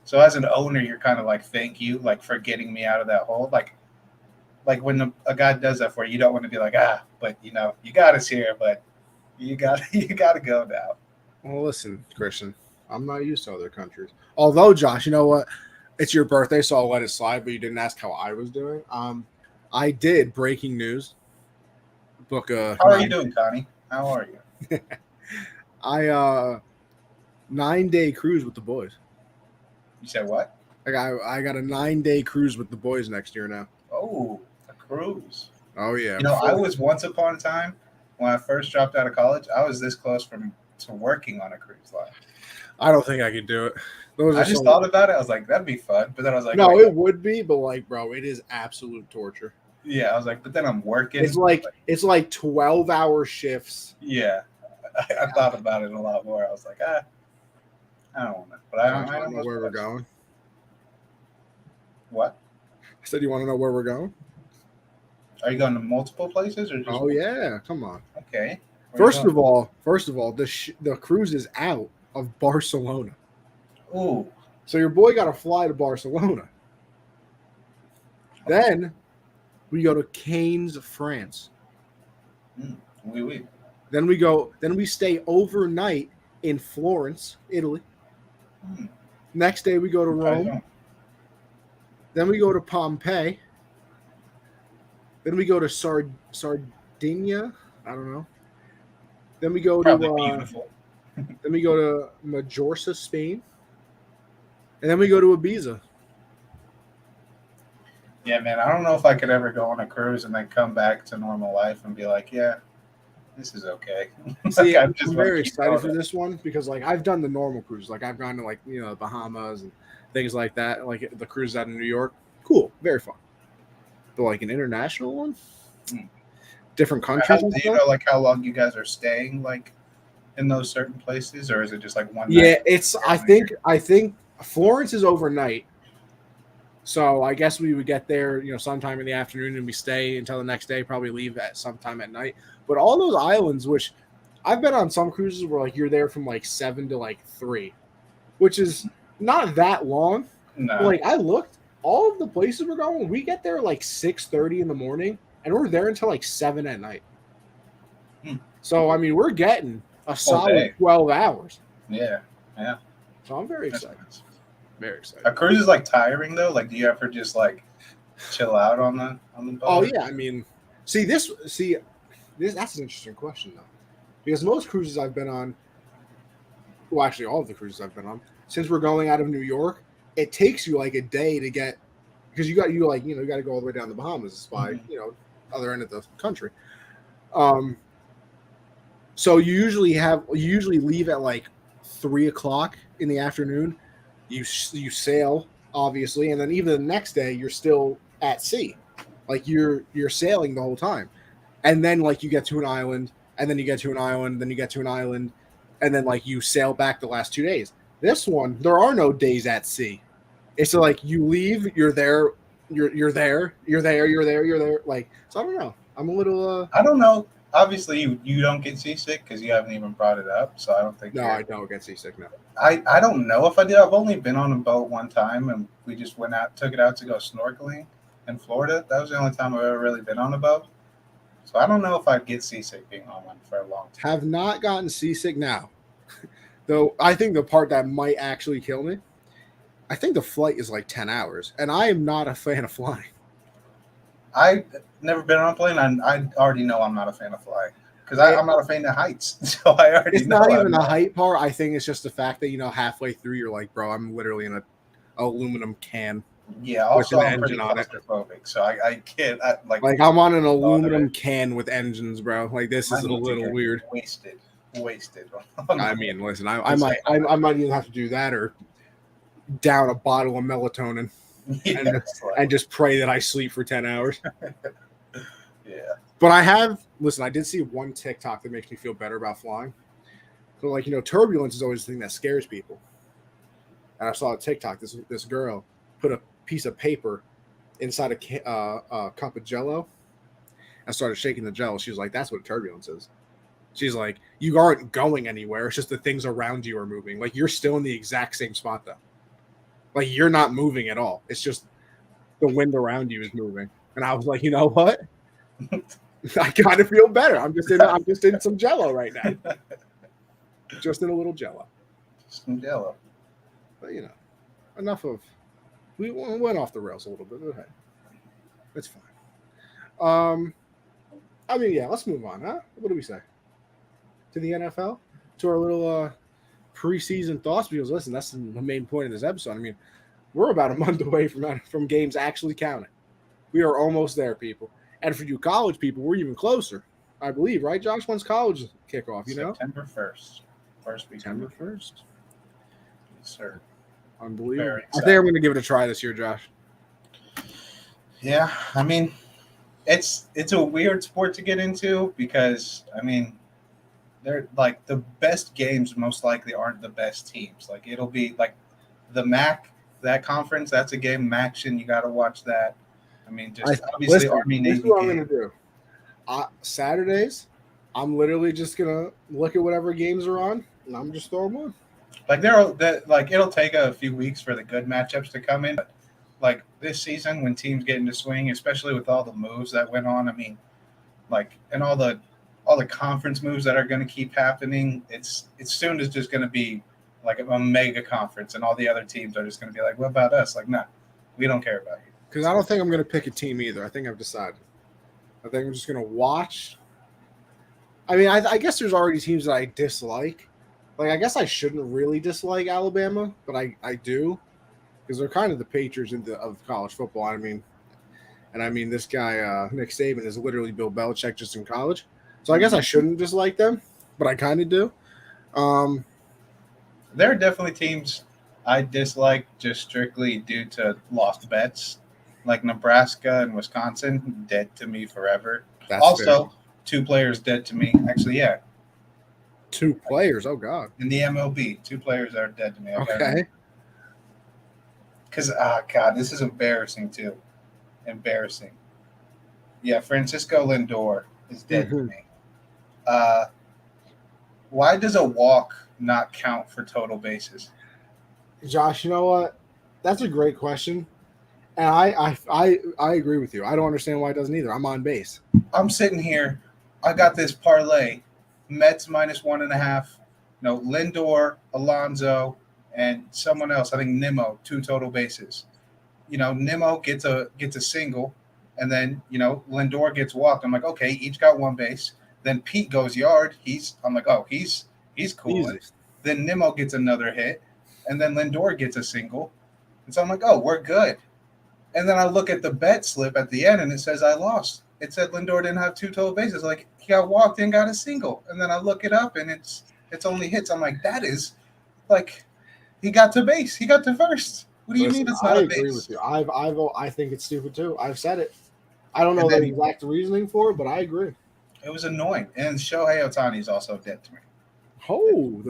Speaker 2: So as an owner, you're kind of like, thank you, like for getting me out of that hole. Like when a guy does that for you, you don't want to be like, but you got us here, but you got to go now.
Speaker 1: Well, listen, Christian, I'm not used to other countries. Although, Josh, you know what? It's your birthday, so I'll let it slide, but you didn't ask how I was doing. I did, breaking news, book a...
Speaker 2: How are you doing, Connie? How are you?
Speaker 1: 9-day cruise with the boys.
Speaker 2: You said what?
Speaker 1: I got a 9-day cruise with the boys next year now.
Speaker 2: Oh, a cruise.
Speaker 1: Oh, yeah.
Speaker 2: I was once upon a time, when I first dropped out of college, I was this close to working on a cruise line.
Speaker 1: I don't think I could do it.
Speaker 2: I just thought about it. I was like, that'd be fun. But then I was like,
Speaker 1: no, it would be. But like, bro, it is absolute torture.
Speaker 2: Yeah, I was like, but then I'm working.
Speaker 1: It's like 12-hour shifts.
Speaker 2: Yeah, I thought about it a lot more. I was like, I don't want to. But I don't know
Speaker 1: where we're going.
Speaker 2: What?
Speaker 1: I said, you want to know where we're going?
Speaker 2: Are you going to multiple places or just?
Speaker 1: Oh yeah, come on.
Speaker 2: Okay.
Speaker 1: First of all, the cruise is out of Barcelona.
Speaker 2: Ooh.
Speaker 1: So your boy got to fly to Barcelona. Then we go to Cannes, France.
Speaker 2: Oui.
Speaker 1: Then we stay overnight in Florence, Italy. Next day we go to Rome. Then we go to Pompeii. Then we go to Sardinia. I don't know. Then we go to
Speaker 2: beautiful.
Speaker 1: Then we go to Majorca, Spain. And then we go to Ibiza.
Speaker 2: Yeah, man, I don't know if I could ever go on a cruise and then come back to normal life and be like, yeah, this is okay.
Speaker 1: See, I'm very excited for this one because, like, I've done the normal cruise. Like, I've gone to, like, the Bahamas and things like that. Like, the cruise out in New York. Cool. Very fun. But, like, an international one? Different countries?
Speaker 2: Do you know, like, how long you guys are staying, like, in those certain places? Or is it just, like, one night?
Speaker 1: Yeah, it's – I think Florence is overnight. So I guess we would get there, sometime in the afternoon, and we stay until the next day, probably leave at sometime at night. But all those islands, which I've been on some cruises where like you're there from like 7 to like 3, which is not that long.
Speaker 2: No.
Speaker 1: But, like I looked, all of the places we're going, we get there like 6:30 in the morning, and we're there until like 7 at night. So I mean, we're getting a solid 12 hours.
Speaker 2: Yeah.
Speaker 1: So I'm very excited. Very excited.
Speaker 2: A cruise is like tiring though. Like, do you ever just like chill out on the boat?
Speaker 1: Oh yeah, I mean, that's an interesting question though, because most cruises I've been on, well, actually all of the cruises I've been on, since we're going out of New York, it takes you like a day to get, because you got to go all the way down the Bahamas by other end of the country. So you usually leave at like 3:00 in the afternoon. You sail, obviously, and then even the next day you're still at sea, like you're sailing the whole time, and then like you get to an island, and then you get to an island, then you get to an island, and then like you sail back the last 2 days. This one, there are no days at sea. It's like you leave, you're there, you're there. Like, so I don't know. I'm a little.
Speaker 2: I don't know. obviously you don't get seasick because you haven't even brought it up. So I don't think.
Speaker 1: No, I don't get seasick. No.
Speaker 2: I don't know if I did. I've only been on a boat one time, and we just took it out to go snorkeling in Florida. That was the only time I've ever really been on a boat. So I don't know if I'd get seasick being on one for a long time.
Speaker 1: Have not gotten seasick now. Though I think the part that might actually kill me, I think the flight is like 10 hours, and I am not a fan of flying.
Speaker 2: I've never been on a plane. I already know I'm not a fan of flying because I'm not a fan of heights. So I already
Speaker 1: It's
Speaker 2: know
Speaker 1: not even the height part. I think it's just the fact that, halfway through you're like, bro, I'm literally in an aluminum can.
Speaker 2: Yeah, also
Speaker 1: with an
Speaker 2: I'm pretty
Speaker 1: engine on it.
Speaker 2: claustrophobic, so I can't
Speaker 1: like I'm on an aluminum can with engines, bro. Like this is a little weird.
Speaker 2: Wasted.
Speaker 1: I mean, listen, I might even have to do that or down a bottle of melatonin and just pray that I sleep for 10 hours.
Speaker 2: Yeah.
Speaker 1: But I did see one TikTok that makes me feel better about flying. So like, turbulence is always the thing that scares people. And I saw a TikTok, this girl put a piece of paper inside a cup of Jello and started shaking the Jello. She was like, that's what turbulence is. She's like, you aren't going anywhere. It's just the things around you are moving. Like, you're still in the exact same spot, though. Like, you're not moving at all. It's just the wind around you is moving. And I was like, you know what? I kind of feel better. I'm just in some Jello right now. Just in a little Jello.
Speaker 2: Some Jello.
Speaker 1: But, enough of... We went off the rails a little bit. Go ahead. It's fine. Let's move on, huh? What do we say? To the NFL? To our little preseason thoughts? Because, listen, that's the main point of this episode. I mean, we're about a month away from games actually counting. We are almost there, people. And for you college people, we're even closer, I believe, right, Josh? When's college kickoff,
Speaker 2: September 1st.
Speaker 1: September 1st.
Speaker 2: Yes, sir.
Speaker 1: Unbelievable. I think I'm going to give it a try this year, Josh.
Speaker 2: Yeah, I mean, it's a weird sport to get into because, I mean, they're like the best games most likely aren't the best teams. Like, it'll be like the MAC, that conference, that's a game action. You got to watch that. I mean, obviously Army Navy. This is what I'm going to do.
Speaker 1: Saturdays, I'm literally just going to look at whatever games are on, and I'm just throwing them on.
Speaker 2: Like, it'll take a few weeks for the good matchups to come in. But like this season, when teams get into swing, especially with all the moves that went on, I mean, like, and all the conference moves that are going to keep happening, it's soon is just going to be like a mega conference, and all the other teams are just going to be like, what about us? Like, nah, we don't care about you.
Speaker 1: Because I don't think I'm going to pick a team either. I think I've decided. I think I'm just going to watch. I mean, I guess there's already teams that I dislike. Like, I guess I shouldn't really dislike Alabama, but I do. Because they're kind of the Patriots of college football. I mean, this guy, Nick Saban, is literally Bill Belichick just in college. So I guess I shouldn't dislike them, but I kind of do.
Speaker 2: There are definitely teams I dislike just strictly due to lost bets. Like Nebraska and Wisconsin, dead to me forever.
Speaker 1: That's
Speaker 2: also,
Speaker 1: fair.
Speaker 2: 2 players dead to me. Actually, yeah.
Speaker 1: 2 players? Oh, God.
Speaker 2: In the MLB, 2 players are dead to me.
Speaker 1: Okay.
Speaker 2: Because, God, this is embarrassing, too. Embarrassing. Yeah, Francisco Lindor is dead to me. Why does a walk not count for total bases?
Speaker 1: Josh, you know what? That's a great question. And I agree with you. I don't understand why it doesn't either. I'm on base.
Speaker 2: I'm sitting here. I got this parlay. Mets -1.5. No, Lindor, Alonso, and someone else. I think Nimmo, 2 total bases. Nimmo gets a single, and then Lindor gets walked. I'm like, okay, each got 1 base. Then Pete goes yard. I'm like, oh, he's cool. Then Nimmo gets another hit, and then Lindor gets a single. And so I'm like, oh, we're good. And then I look at the bet slip at the end, and it says I lost. It said Lindor didn't have 2 total bases. Like, he got walked and got a single. And then I look it up, and it's only hits. I'm like, that is, like, he got to base. He got to first. What do you mean it's not a base? I agree with
Speaker 1: you. I think it's stupid, too. I've said it. I don't know the exact reasoning for it, but I agree.
Speaker 2: It was annoying. And Shohei Ohtani is also dead to me.
Speaker 1: Oh,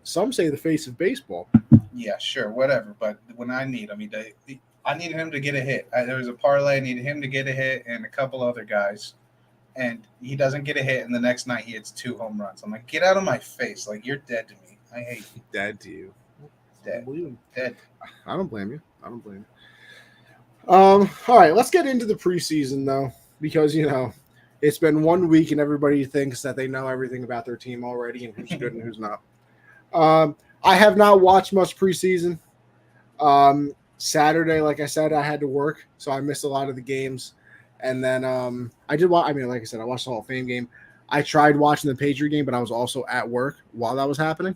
Speaker 1: some say the face of baseball.
Speaker 2: Yeah, sure, whatever. But when I need, I needed him to get a hit. There was a parlay. I needed him to get a hit and a couple other guys. and he doesn't get a hit, and the next night he hits 2 home runs. I'm like, get out of my face! Like, you're dead to me. I hate you.
Speaker 1: Dead to you.
Speaker 2: Dead.
Speaker 1: Dead.
Speaker 2: Dead.
Speaker 1: I don't blame you. All right, let's get into the preseason though, because it's been 1 week and everybody thinks that they know everything about their team already and who's good and who's not. I have not watched much preseason. Saturday, like I said, I had to work, so I missed a lot of the games. And then I did watch. I mean, like I said, I watched the Hall of Fame game. I tried watching the Patriot game, but I was also at work while that was happening.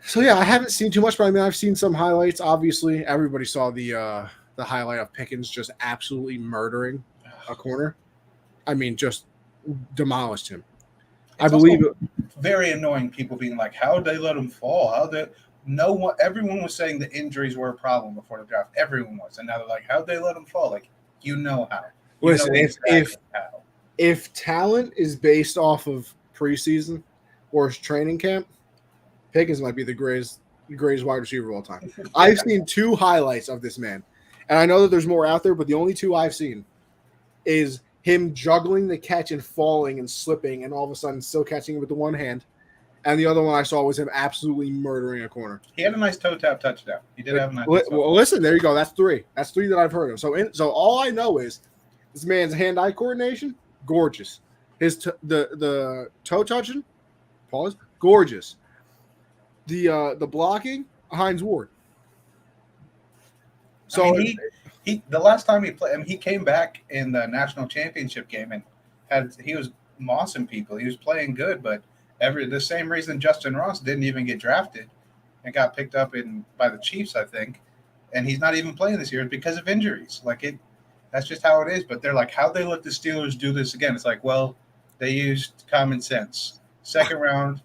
Speaker 1: So yeah, I haven't seen too much, but I mean, I've seen some highlights. Obviously, everybody saw the highlight of Pickens just absolutely murdering a corner. I mean, just demolished him.
Speaker 2: It's I believe very annoying. People being like, "How did they let him fall? How did no one?" Everyone was saying the injuries were a problem before the draft. Everyone was, and now they're like, "How did they let him fall?" Like, how.
Speaker 1: Listen, if talent is based off of preseason or training camp, Pickens might be the greatest wide receiver of all time. I've seen 2 highlights of this man, and I know that there's more out there, but the only 2 I've seen is him juggling the catch and falling and slipping, and all of a sudden still catching it with the one hand. And the other one I saw was him absolutely murdering a corner.
Speaker 2: He had a nice toe tap touchdown. He did have a nice.
Speaker 1: Well, listen, there you go. That's 3. That's 3 that I've heard of. So all I know is this man's hand-eye coordination, gorgeous. His the toe touching, pause, gorgeous. The blocking, Hines Ward.
Speaker 2: So I mean, he the last time he played, I mean, he came back in the national championship game and he was mossing people. He was playing good, but the same reason Justin Ross didn't even get drafted and got picked up by the Chiefs, I think, and he's not even playing this year because of injuries. That's just how it is. But they're like, how'd they let the Steelers do this again? It's like, well, they used common sense. Second round.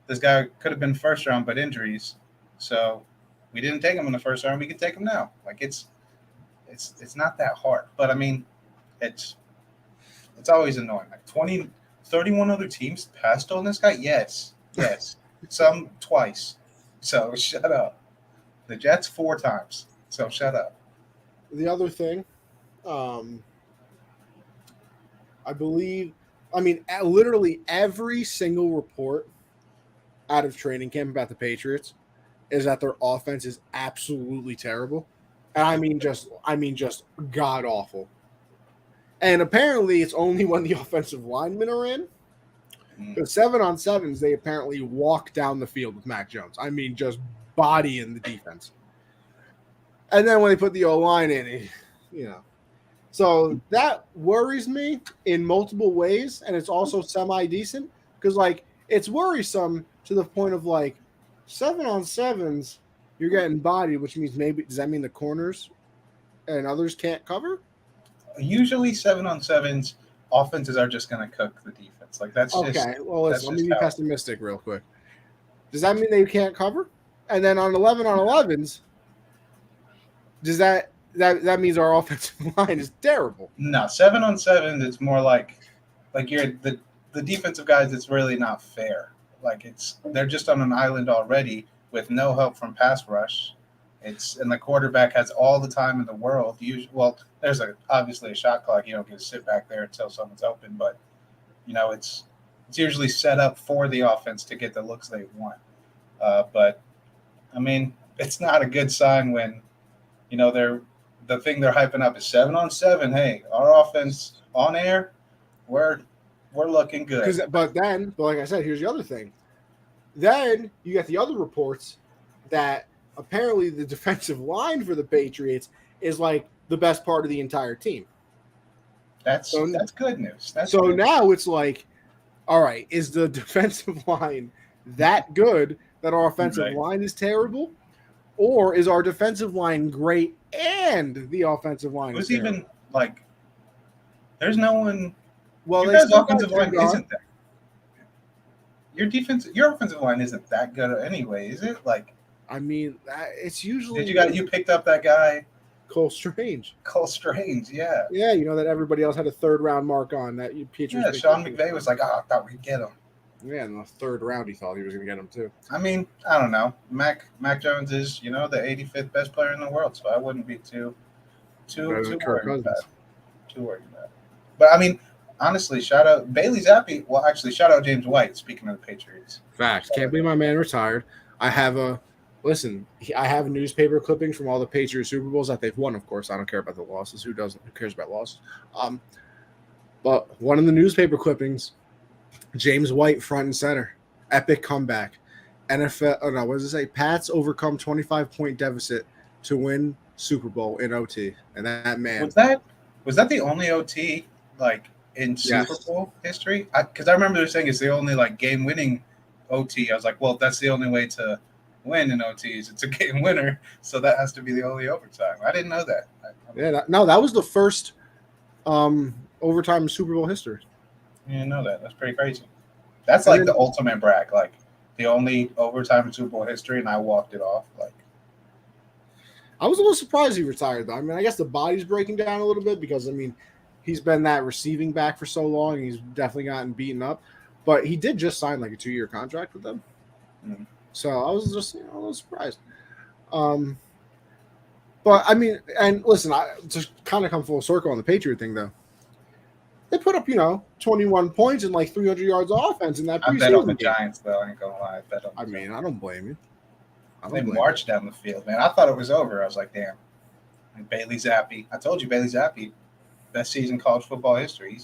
Speaker 2: This guy could have been first round, but injuries. So we didn't take him in the first round. We can take him now. It's not that hard. But I mean, it's always annoying. 31 other teams passed on this guy. Yes. Some twice. So shut up. The Jets 4 times. So shut up.
Speaker 1: The other thing, I believe, literally every single report out of training camp about the Patriots is that their offense is absolutely terrible. And I mean just god awful. And apparently it's only when the offensive linemen are in. But 7-on-7s, they apparently walk down the field with Mac Jones. I mean, just body in the defense. And then when they put the O-line in, So that worries me in multiple ways, and it's also semi-decent because, it's worrisome to the point of 7-on-7s, you're getting bodied, which means does that mean the corners and others can't cover?
Speaker 2: Usually 7-on-7s, offenses are just going to cook the defense. That's
Speaker 1: okay.
Speaker 2: Just,
Speaker 1: well, let me be pessimistic real quick. Does that mean they can't cover? And then on 11-on-11s, does that means our offensive line is terrible?
Speaker 2: No, 7-on-7, it's more like you're the defensive guys. It's really not fair. They're just on an island already with no help from pass rush. And the quarterback has all the time in the world. There's obviously a shot clock. You don't get to sit back there until someone's open, but it's usually set up for the offense to get the looks they want. But I mean, it's not a good sign when the thing they're hyping up is 7-on-7. Hey, our offense on air, we're looking good.
Speaker 1: But like I said, here's the other thing. Then you get the other reports that apparently the defensive line for the Patriots is the best part of the entire team.
Speaker 2: That's good news.
Speaker 1: Now it's all right, is the defensive line that good that our offensive line is terrible? Or is our defensive line great and the offensive line is terrible?
Speaker 2: Even there's no one.
Speaker 1: Well,
Speaker 2: your offensive line isn't that. Your offensive line isn't that good anyway, is it?
Speaker 1: I mean, it's usually.
Speaker 2: You picked up that guy,
Speaker 1: Cole Strange.
Speaker 2: Yeah.
Speaker 1: Yeah, that everybody else had a 3rd round mark on that.
Speaker 2: Yeah, Sean McVay was like, I thought we'd get him.
Speaker 1: Yeah, in the 3rd round, he thought he was going to get him too.
Speaker 2: I mean, I don't know. Mac Jones is, the 85th best player in the world, so I wouldn't be too worried about it. too worried about it. But I mean, honestly, shout out Bailey Zappi. Well, actually, shout out James White. Speaking of the Patriots,
Speaker 1: Facts. Can't believe my man retired. I have I have newspaper clippings from all the Patriots Super Bowls that they've won. Of course, I don't care about the losses. Who doesn't? Who cares about losses? But one of the newspaper clippings, James White front and center, epic comeback. NFL. Oh no, what does it say? Pats overcome 25-point deficit to win Super Bowl in OT, and that man
Speaker 2: was that the only OT like in Super Bowl history? Because I remember they were saying it's the only like game winning OT. I was like, well, that's the only way to win in OTs. It's a game winner, so that has to be the only overtime. I didn't know that.
Speaker 1: That was the first overtime Super Bowl history.
Speaker 2: I didn't know that. That's pretty crazy. That's like the ultimate brag, like the only overtime in Super Bowl history, and I walked it off. Like,
Speaker 1: I was a little surprised he retired, though. I mean, I guess the body's breaking down a little bit because, I mean, he's been that receiving back for so long, and he's definitely gotten beaten up. But he did just sign like a 2-year contract with them. Mm-hmm. So I was just a little surprised. But, I mean, and listen, to kind of come full circle on the Patriot thing, though. They put up, 21 points and like 300 yards of offense in that preseason.
Speaker 2: I bet on the Giants, though. I ain't going to lie. I
Speaker 1: I don't blame you.
Speaker 2: They marched down the field, man. I thought it was over. I was like, damn. And Bailey Zappi. I told you, Bailey Zappi, best season in college football history.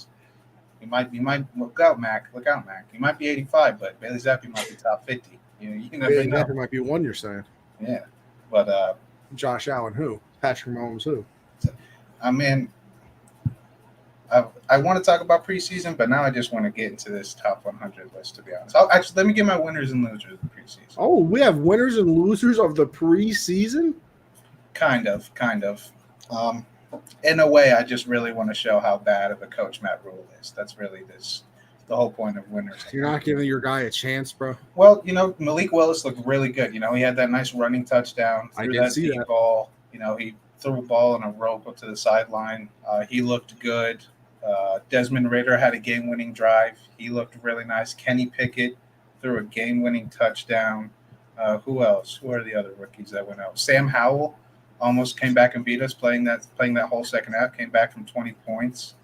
Speaker 2: You might look out, Mac. He might be 85, but Bailey Zappi might be top 50. You can never know.
Speaker 1: Zappi might be one, you're saying.
Speaker 2: Yeah. But
Speaker 1: Josh Allen, who? Patrick Mahomes, who?
Speaker 2: I mean, I want to talk about preseason, but now I just want to get into this top 100 list, to be honest. Actually, let me get my winners and losers of the preseason.
Speaker 1: Oh, we have winners and losers of the preseason?
Speaker 2: Kind of. In a way, I just really want to show how bad of a coach Matt Rule is. That's really the whole point of winners.
Speaker 1: You're not giving your guy a chance, bro?
Speaker 2: Well, Malik Willis looked really good. He had that nice running touchdown.
Speaker 1: I did see that
Speaker 2: ball. He threw a ball on a rope up to the sideline. He looked good. Desmond Ridder had a game-winning drive. He looked really nice. Kenny Pickett threw a game-winning touchdown. Who else? Who are the other rookies that went out? Sam Howell almost came back and beat us playing that whole second half. Came back from 20 points.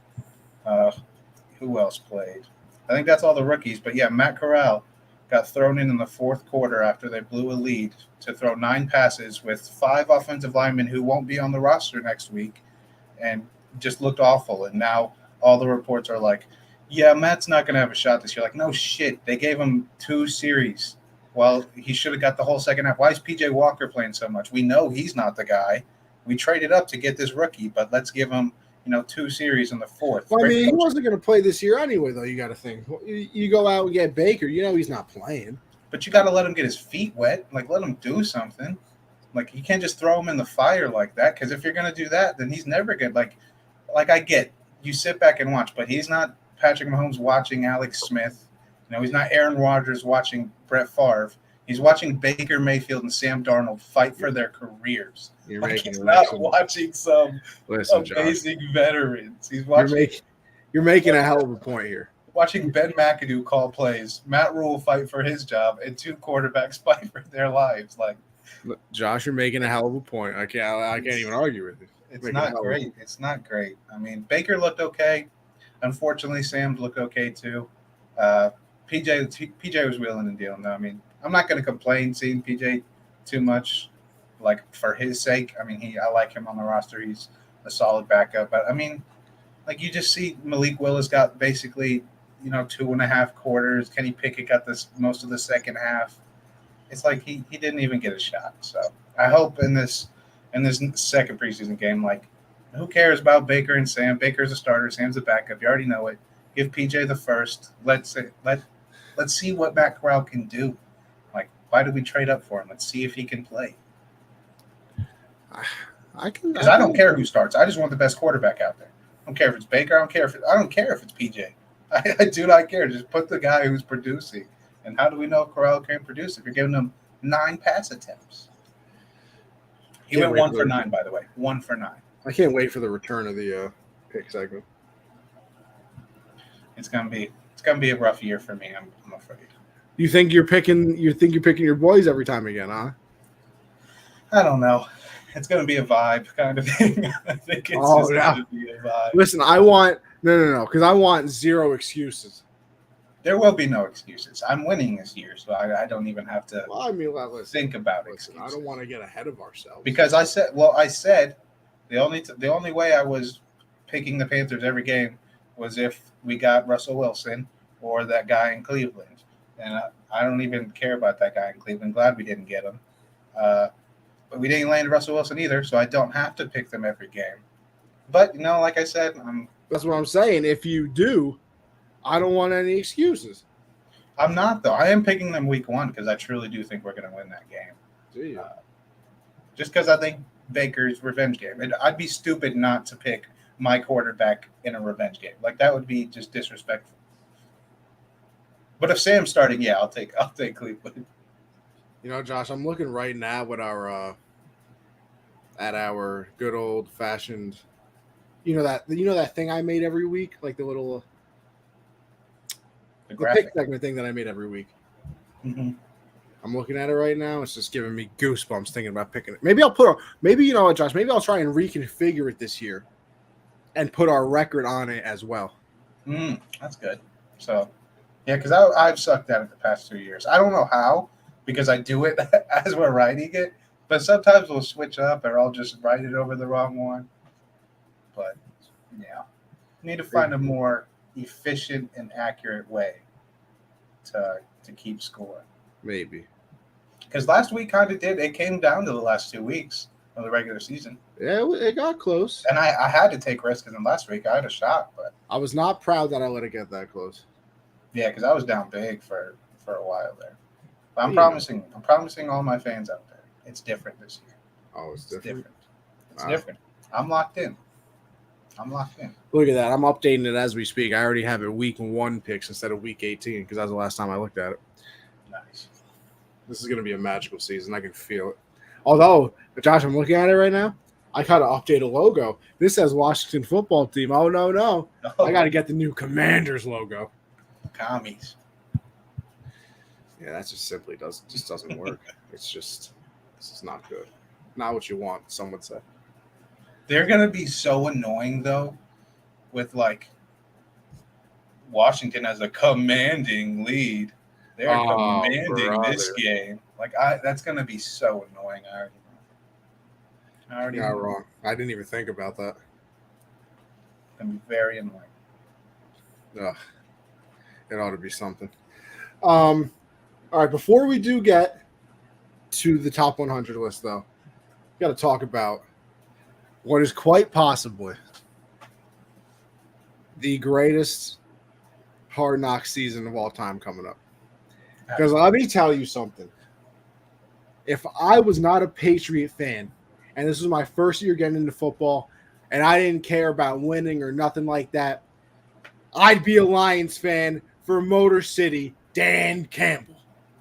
Speaker 2: Who else played? I think that's all the rookies. But, yeah, Matt Corral got thrown in the fourth quarter after they blew a lead to throw 9 passes with 5 offensive linemen who won't be on the roster next week and just looked awful. And now all the reports are like, yeah, Matt's not going to have a shot this year. Like, no shit. They gave him 2 series. Well, he should have got the whole second half. Why is P.J. Walker playing so much? We know he's not the guy. We traded up to get this rookie, but let's give him, 2 series in the fourth.
Speaker 1: Well, I mean, he wasn't going to play this year anyway, though. You got to think. You go out and get Baker. He's not playing.
Speaker 2: But you got to let him get his feet wet. Like, let him do something. Like, you can't just throw him in the fire like that, because if you're going to do that, then he's never good. Like I get, you sit back and watch, but he's not Patrick Mahomes watching Alex Smith. He's not Aaron Rodgers watching Brett Favre. He's watching Baker Mayfield and Sam Darnold fight for their careers. He's not watching some amazing veterans. He's watching.
Speaker 1: You're making a hell of a point here.
Speaker 2: Watching Ben McAdoo call plays, Matt Rule fight for his job, and 2 quarterbacks fight for their lives. Like,
Speaker 1: Josh, you're making a hell of a point. I can't even argue with you.
Speaker 2: It's not great. It's not great. I mean, Baker looked okay. Unfortunately, Sam looked okay too. PJ was wheeling and dealing, though. I mean, I'm not going to complain seeing PJ too much, like, for his sake. I mean, I like him on the roster. He's a solid backup. But, I mean, like, you just see Malik Willis got basically, 2.5 quarters. Kenny Pickett got most of the second half. It's like he didn't even get a shot. So I hope in this second preseason game, like, who cares about Baker and Sam? Baker's a starter. Sam's a backup. You already know it. Give PJ the first. Let's see what Matt Corral can do. Like, why did we trade up for him? Let's see if he can play. I don't care who starts. I just want the best quarterback out there. I don't care if it's Baker. I don't care if it's PJ. I do not care. Just put the guy who's producing. And how do we know if Corral can produce if you're giving him 9 pass attempts? He went 1 for 9, by the way. 1 for 9.
Speaker 1: I can't wait for the return of the pick segment.
Speaker 2: It's gonna be a rough year for me. I'm afraid.
Speaker 1: You think you're picking your boys every time again, huh?
Speaker 2: I don't know. It's going to be a vibe kind of thing. I think it's
Speaker 1: Oh,
Speaker 2: just
Speaker 1: yeah.
Speaker 2: going to be a vibe.
Speaker 1: Listen, I want no, because I want zero excuses.
Speaker 2: There will be no excuses. I'm winning this year, so I don't even have to
Speaker 1: Well, I mean, listen,
Speaker 2: think about
Speaker 1: listen,
Speaker 2: excuses.
Speaker 1: I don't want to get ahead of ourselves.
Speaker 2: Because I said the only way I was picking the Panthers every game was if we got Russell Wilson or that guy in Cleveland, and I don't even care about that guy in Cleveland. Glad we didn't get him, but we didn't land Russell Wilson either, so I don't have to pick them every game. But like I said,
Speaker 1: that's what I'm saying. If you do, I don't want any excuses.
Speaker 2: I'm not though. I am picking them week 1 because I truly do think we're going to win that game.
Speaker 1: Do you?
Speaker 2: Just because I think Baker's revenge game. I'd be stupid not to pick my quarterback in a revenge game. Like that would be just disrespectful. But if Sam's starting, yeah, I'll take Cleveland.
Speaker 1: Josh, I'm looking right now at our good old fashioned, that thing I made every week, like the little
Speaker 2: The
Speaker 1: pick
Speaker 2: graphic.
Speaker 1: segment thing that I made every week.
Speaker 2: Mm-hmm.
Speaker 1: I'm looking at it right now. It's just giving me goosebumps thinking about picking it. Maybe maybe you know what, Josh? Maybe I'll try and reconfigure it this year and put our record on it as well.
Speaker 2: That's good. So, yeah, because I've sucked at it the past 2 years. I don't know how, because I do it as we're writing it, but sometimes we'll switch up or I'll just write it over the wrong one. But, yeah, need to find a more efficient and accurate way to keep score.
Speaker 1: Maybe.
Speaker 2: Because last week kind of did. It came down to the last 2 weeks of the regular season.
Speaker 1: Yeah, it got close.
Speaker 2: And I had to take risks in last week. I had a shot, but
Speaker 1: I was not proud that I let it get that close.
Speaker 2: yeah, because I was down big for a while there. But I'm promising all my fans out there, it's different this year.
Speaker 1: Oh, it's different.
Speaker 2: It's different. I'm locked in.
Speaker 1: Look at that. I'm updating it as we speak. I already have it week 1 picks instead of week 18 because that was the last time I looked at it.
Speaker 2: Nice.
Speaker 1: This is going to be a magical season. I can feel it. Although, Josh, I'm looking at it right now. I got to update a logo. This says Washington Football Team. Oh, no. I got to get the new Commanders logo.
Speaker 2: Commies.
Speaker 1: Yeah, that just simply doesn't work. This is not good. Not what you want, some would say.
Speaker 2: They're going to be so annoying, though, with, like, Washington as a commanding lead. They're commanding this game. Like, that's going to be so annoying. I already know.
Speaker 1: Not wrong. I didn't even think about that.
Speaker 2: It's going to be very annoying.
Speaker 1: Ugh. It ought to be something. All right, before we do get to the top 100 list, though, we got to talk about what is quite possibly the greatest Hard Knock season of all time coming up. Because let me tell you something. If I was not a Patriot fan, and this was my first year getting into football, and I didn't care about winning or nothing like that, I'd be a Lions fan for Motor City, Dan Campbell.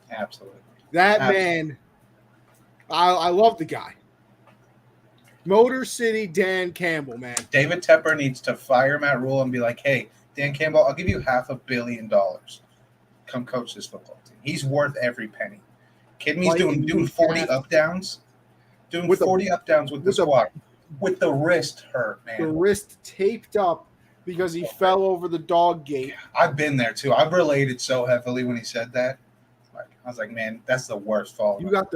Speaker 2: Absolutely.
Speaker 1: That man, I love the guy. Motor City Dan Campbell, man.
Speaker 2: David Tepper needs to fire Matt Rule and be like, hey, Dan Campbell, I'll give you $500 million. Come coach this football team. He's worth every penny. Kid me's doing 40 up downs. Doing 40 up downs with the squad. With the wrist hurt, man.
Speaker 1: The wrist taped up because he fell over the dog gate.
Speaker 2: I've been there too. I've related so heavily when he said that. I was like, man, that's the worst fall.
Speaker 1: You got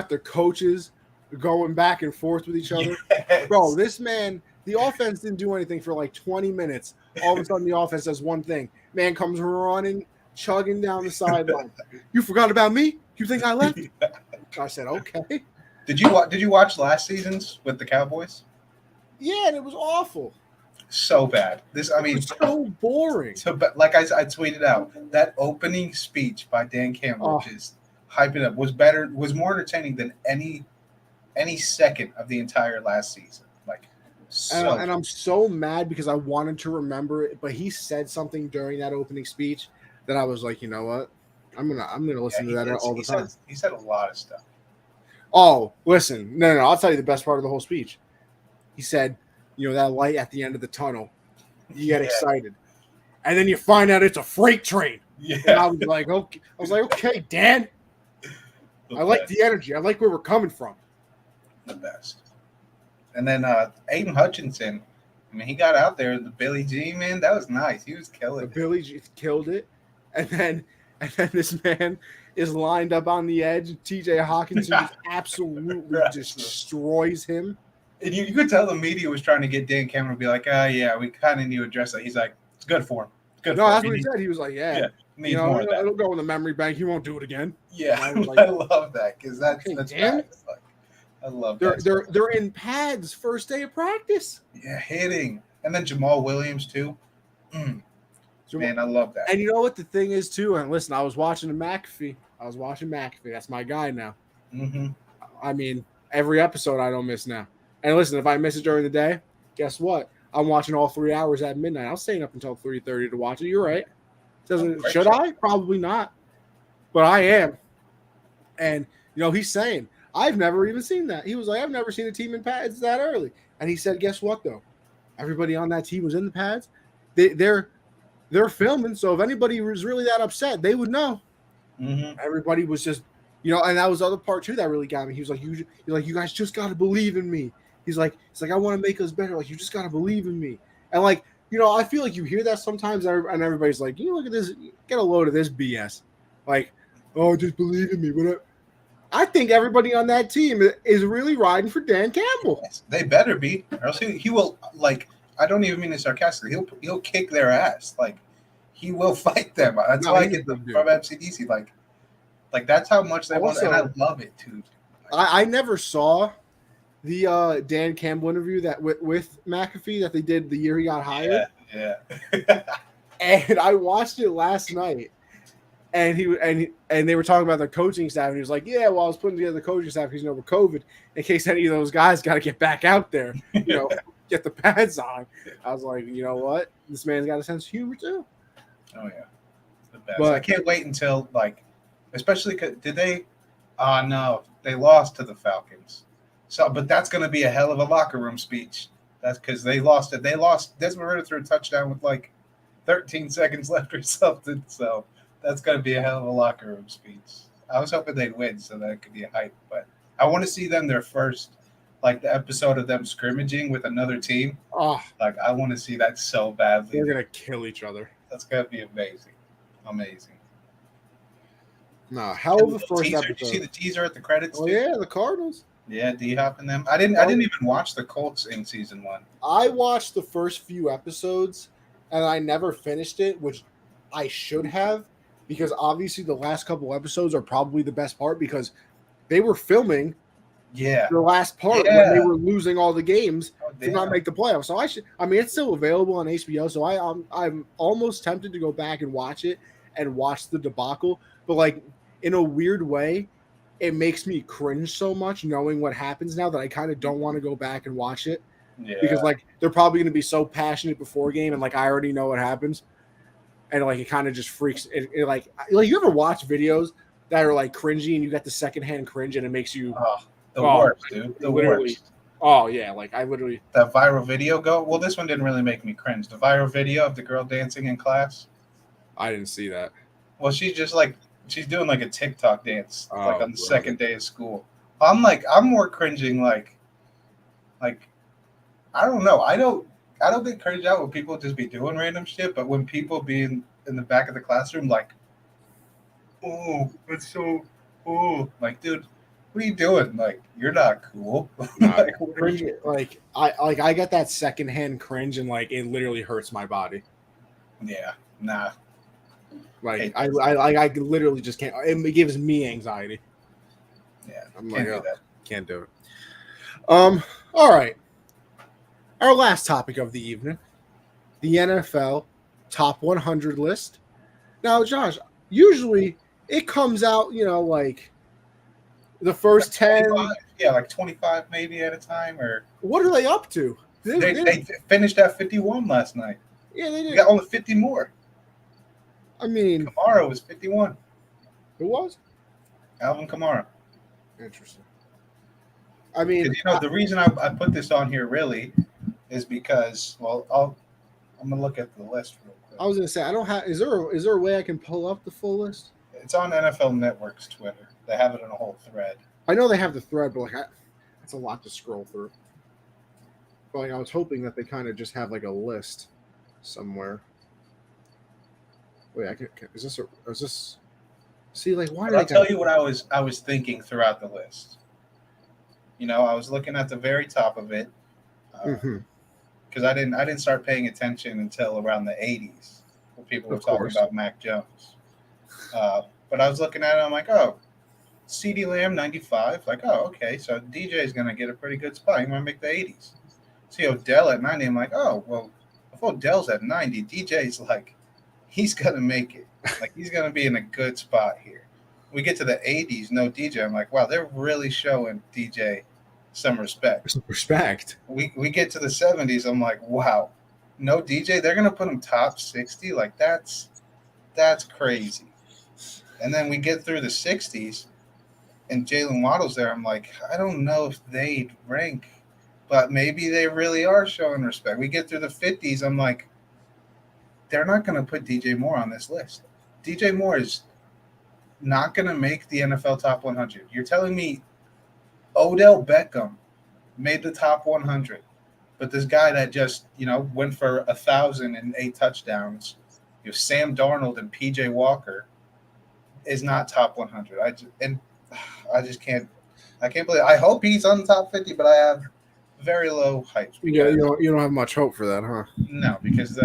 Speaker 1: the coaches going back and forth with each other.
Speaker 2: Yes.
Speaker 1: Bro, this man, the offense didn't do anything for like 20 minutes. All of a sudden the offense does one thing. Man comes running, chugging down the sideline. You forgot about me? You think I left? I said, okay.
Speaker 2: Did you watch last season's with the Cowboys?
Speaker 1: Yeah, and it was awful.
Speaker 2: So bad. It was
Speaker 1: so boring.
Speaker 2: So, but like I tweeted out, that opening speech by Dan Campbell, just hyping up, was more entertaining than any second of the entire last season. Like,
Speaker 1: and I'm so mad because I wanted to remember it, but he said something during that opening speech that I was like, you know what? I'm gonna listen to that all the time.
Speaker 2: He said a lot of stuff.
Speaker 1: Oh, listen, no, I'll tell you the best part of the whole speech. He said, that light at the end of the tunnel, you get excited, and then you find out it's a freight train.
Speaker 2: Yeah,
Speaker 1: and I was like, okay, Dan. I like the energy. I like where we're coming from.
Speaker 2: The best. And then Aiden Hutchinson, I mean, he got out there, the Billy G, man, that was nice. He was killing it.
Speaker 1: Billy G killed it. And then this man is lined up on the edge. TJ Hawkinson just absolutely destroys him.
Speaker 2: And you could tell the media was trying to get Dan Cameron to be like, yeah, we kind of need to address that. He's like, it's good for him. It's good
Speaker 1: no,
Speaker 2: for
Speaker 1: that's
Speaker 2: him.
Speaker 1: what he said. He was like, yeah
Speaker 2: more
Speaker 1: it'll go in the memory bank. He won't do it again.
Speaker 2: Yeah, I love that because that's bad. I love that.
Speaker 1: They're in pads first day of practice.
Speaker 2: Yeah, hitting. And then Jamal Williams, too. Man, I love that.
Speaker 1: And you know what the thing is, too? And listen, I was watching McAfee. That's my guy now.
Speaker 2: Mm-hmm.
Speaker 1: I mean, every episode I don't miss now. And listen, if I miss it during the day, guess what? I'm watching all 3 hours at midnight. I was staying up until 3:30 to watch it. You're right. Should I? Probably not. But I am. And, he's saying, I've never even seen that. He was like, I've never seen a team in pads that early. And he said, guess what, though? Everybody on that team was in the pads. They're filming, so if anybody was really that upset, they would know.
Speaker 2: Mm-hmm.
Speaker 1: Everybody was just, and that was the other part, too, that really got me. He was like, you guys just got to believe in me. He's like, I want to make us better. Like, you just got to believe in me. And, like, I feel like you hear that sometimes, and everybody's like, look at this, get a load of this BS. Like, oh, just believe in me. But I think everybody on that team is really riding for Dan Campbell.
Speaker 2: Yes, they better be, or else he will, like, I don't even mean it sarcastically. He'll kick their ass. Like, he will fight them. That's why I get them from MCDC. Like that's how much they want, and I love it too.
Speaker 1: I never saw the Dan Campbell interview that with McAfee that they did the year he got hired.
Speaker 2: Yeah.
Speaker 1: And I watched it last night, and they were talking about the coaching staff, and he was like, "Yeah, well, I was putting together the coaching staff because with COVID, in case any of those guys got to get back out there, get the pads on." I was like, you know what, this man's got a sense of humor too.
Speaker 2: Oh yeah, it's the best. But I can't wait until especially did they? No, they lost to the Falcons. So, but that's going to be a hell of a locker room speech. That's because they lost it. They lost. Desmond Ridder threw a touchdown with 13 seconds left or something. So that's going to be a hell of a locker room speech. I was hoping they'd win so that it could be a hype. But I want to see them their first, the episode of them scrimmaging with another team.
Speaker 1: Oh,
Speaker 2: I want to see that so badly.
Speaker 1: They're going to kill each other.
Speaker 2: That's going to be amazing. Amazing.
Speaker 1: No, hell of a first episode.
Speaker 2: Did you see the teaser at the credits?
Speaker 1: Oh, yeah, the Cardinals.
Speaker 2: Yeah, D-Hop and them. I didn't even watch the Colts in season 1.
Speaker 1: I watched the first few episodes, and I never finished it, which I should have, because obviously the last couple episodes are probably the best part because they were filming the last part when they were losing all the games to not make the playoffs. So it's still available on HBO, so I'm almost tempted to go back and watch it and watch the debacle, but in a weird way, it makes me cringe so much knowing what happens now that I kind of don't want to go back and watch it. Yeah. Because they're probably going to be so passionate before game and I already know what happens. And it kind of just freaks it you ever watch videos that are cringy and you got the secondhand cringe and it makes you
Speaker 2: worst, dude. The worst.
Speaker 1: Oh yeah, I literally
Speaker 2: that viral video well, this one didn't really make me cringe. The viral video of the girl dancing in class.
Speaker 1: I didn't see that.
Speaker 2: Well, she's just she's doing a TikTok dance on the second day of school. I'm more cringing I don't know. I don't get cringed out when people just be doing random shit, but when people be in the back of the classroom oh, it's so dude, what are you doing? You're not cool.
Speaker 1: Cringe, I get that secondhand cringe and it literally hurts my body.
Speaker 2: Yeah, nah.
Speaker 1: I literally just can't. It gives me anxiety.
Speaker 2: Yeah,
Speaker 1: I'm can't do it. All right. Our last topic of the evening, the NFL top 100 list. Now, Josh, usually it comes out, the first 10.
Speaker 2: Yeah, 25 maybe at a time. Or
Speaker 1: what are they up to?
Speaker 2: They finished at 51 last night.
Speaker 1: Yeah, they did.
Speaker 2: They got only 50 more.
Speaker 1: I mean,
Speaker 2: Kamara was 51.
Speaker 1: Who was?
Speaker 2: Alvin Kamara.
Speaker 1: Interesting. I mean,
Speaker 2: the reason I put this on here really is because, I'm gonna look at the list real quick.
Speaker 1: I was gonna say I don't have. Is there a way I can pull up the full list?
Speaker 2: It's on NFL Network's Twitter. They have it in a whole thread.
Speaker 1: I know they have the thread, but It's a lot to scroll through. But like, I was hoping that they kind of just have like a list somewhere. Wait, is this? See, like, why
Speaker 2: But
Speaker 1: did
Speaker 2: I'll
Speaker 1: I
Speaker 2: tell you what I was thinking throughout the list. I was looking at the very top of it because I didn't start paying attention until around the 80s when people were
Speaker 1: Of
Speaker 2: talking
Speaker 1: course.
Speaker 2: about Mac Jones. But I was looking at it, I'm like, oh, CeeDee Lamb 95. Like, oh, okay, so DJ is gonna get a pretty good spot. He might make the 80s. See Odell at 90. I'm like, oh, well, if Odell's at 90, DJ's like, he's gonna make it. Like, he's gonna be in a good spot here. We get to the 80s, no DJ. I'm like, wow, they're really showing DJ some respect.
Speaker 1: Some respect.
Speaker 2: We get to the 70s. I'm like, wow, no DJ. They're gonna put him top 60. Like, that's crazy. And then we get through the 60s, and Jalen Waddle's there. I'm like, I don't know if they'd rank, but maybe they really are showing respect. We get through the 50s. I'm like, they're not going to put DJ Moore on this list. DJ Moore is not going to make the NFL top 100. You're telling me Odell Beckham made the top 100, but this guy that just, went for 1,008 touchdowns, Sam Darnold and PJ Walker, is not top 100. I just can't. I can't believe. I hope he's on the top 50, but I have very low heights.
Speaker 1: Yeah, you don't have much hope for that, huh?
Speaker 2: No, because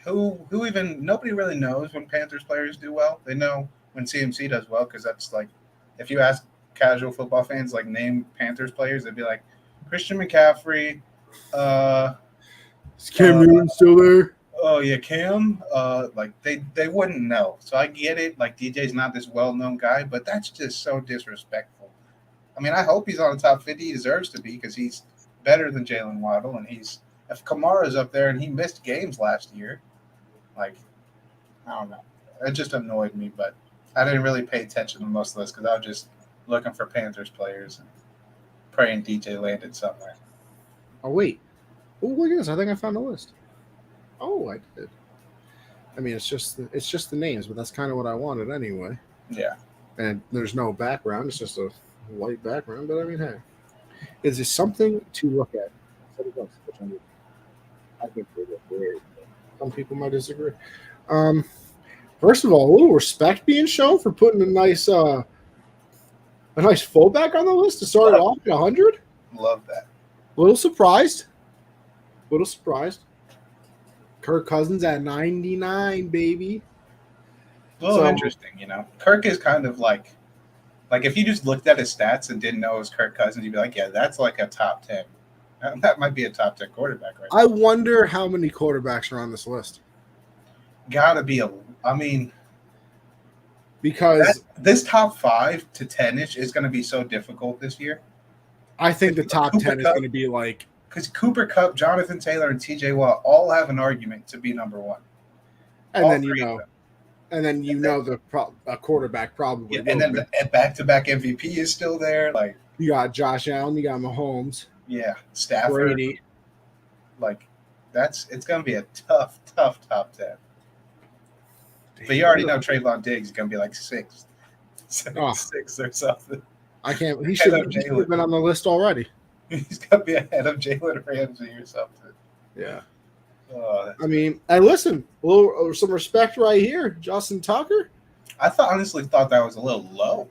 Speaker 2: who even nobody really knows when Panthers players do well. They know when CMC does well because that's like, if you ask casual football fans like name Panthers players, they'd be like Christian McCaffrey.
Speaker 1: Is Cam Newton still there?
Speaker 2: Oh yeah, Cam. Like they wouldn't know. So I get it. Like DJ's not this well-known guy, but that's just so disrespectful. I mean, I hope he's on the top 50. He deserves to be because he's better than Jalen Waddle, and if Kamara's up there and he missed games last year, like, I don't know. It just annoyed me, but I didn't really pay attention to most of this because I was just looking for Panthers players and praying DJ landed somewhere.
Speaker 1: Oh wait. Oh, look at this. I think I found a list. Oh, I did. I mean, it's just the names, but that's kind of what I wanted anyway.
Speaker 2: Yeah.
Speaker 1: And there's no background; it's just a white background. But I mean, hey, is it something to look at? I think some people might disagree. First of all, a little respect being shown for putting a nice fullback on the list to start it off at 100.
Speaker 2: Love that.
Speaker 1: A little surprised. Kirk Cousins at 99, baby.
Speaker 2: A little interesting, Kirk is kind of like if you just looked at his stats and didn't know it was Kirk Cousins, you'd be like, yeah, that's like a top 10. That might be a top 10 quarterback right now.
Speaker 1: I wonder how many quarterbacks are on this list.
Speaker 2: Gotta be
Speaker 1: because
Speaker 2: this top 5 to 10-ish is going to be so difficult this year.
Speaker 1: I think the top 10 is going to be like,
Speaker 2: because Cooper Kupp, Jonathan Taylor, and TJ Watt all have an argument to be number one.
Speaker 1: And then a quarterback probably.
Speaker 2: Yeah, and then the back-to-back MVP is still there. Like,
Speaker 1: you got Josh Allen, you got Mahomes.
Speaker 2: Yeah, Stafford.
Speaker 1: Brady.
Speaker 2: Like, it's going to be a tough top 10. But you already know Trayvon Diggs is going to be like sixth or something.
Speaker 1: I can't. He should have been on the list already.
Speaker 2: He's got to be ahead of Jalen Ramsey or something.
Speaker 1: Yeah. I mean, listen, some respect right here, Justin Tucker.
Speaker 2: I honestly thought that was a little low.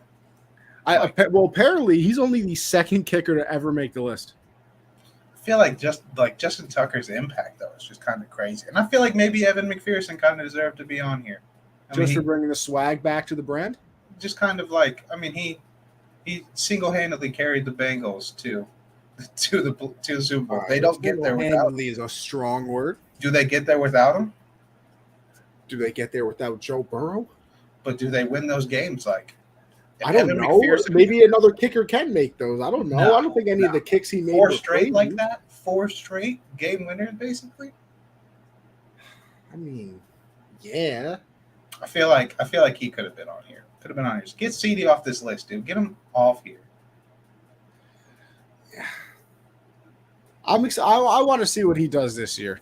Speaker 1: Apparently he's only the second kicker to ever make the list.
Speaker 2: I feel like Justin Tucker's impact though is just kind of crazy, and I feel like maybe Evan McPherson kind of deserved to be on here.
Speaker 1: For bringing the swag back to the brand.
Speaker 2: Just kind of like, I mean, he single-handedly carried the Bengals to the Super Bowl. They don't get there without him.
Speaker 1: Is a strong word.
Speaker 2: Do they get there without him?
Speaker 1: Do they get there without Joe Burrow?
Speaker 2: But do they win those games? Like,
Speaker 1: I don't know. Maybe another kicker can make those. I don't know. No, I don't think any of the kicks he made
Speaker 2: 4 straight like that. 4 straight game winners, basically.
Speaker 1: I mean, yeah.
Speaker 2: I feel like he could have been on here. Get CD off this list, dude. Get him off here.
Speaker 1: Yeah. I'm excited. I want to see what he does this year.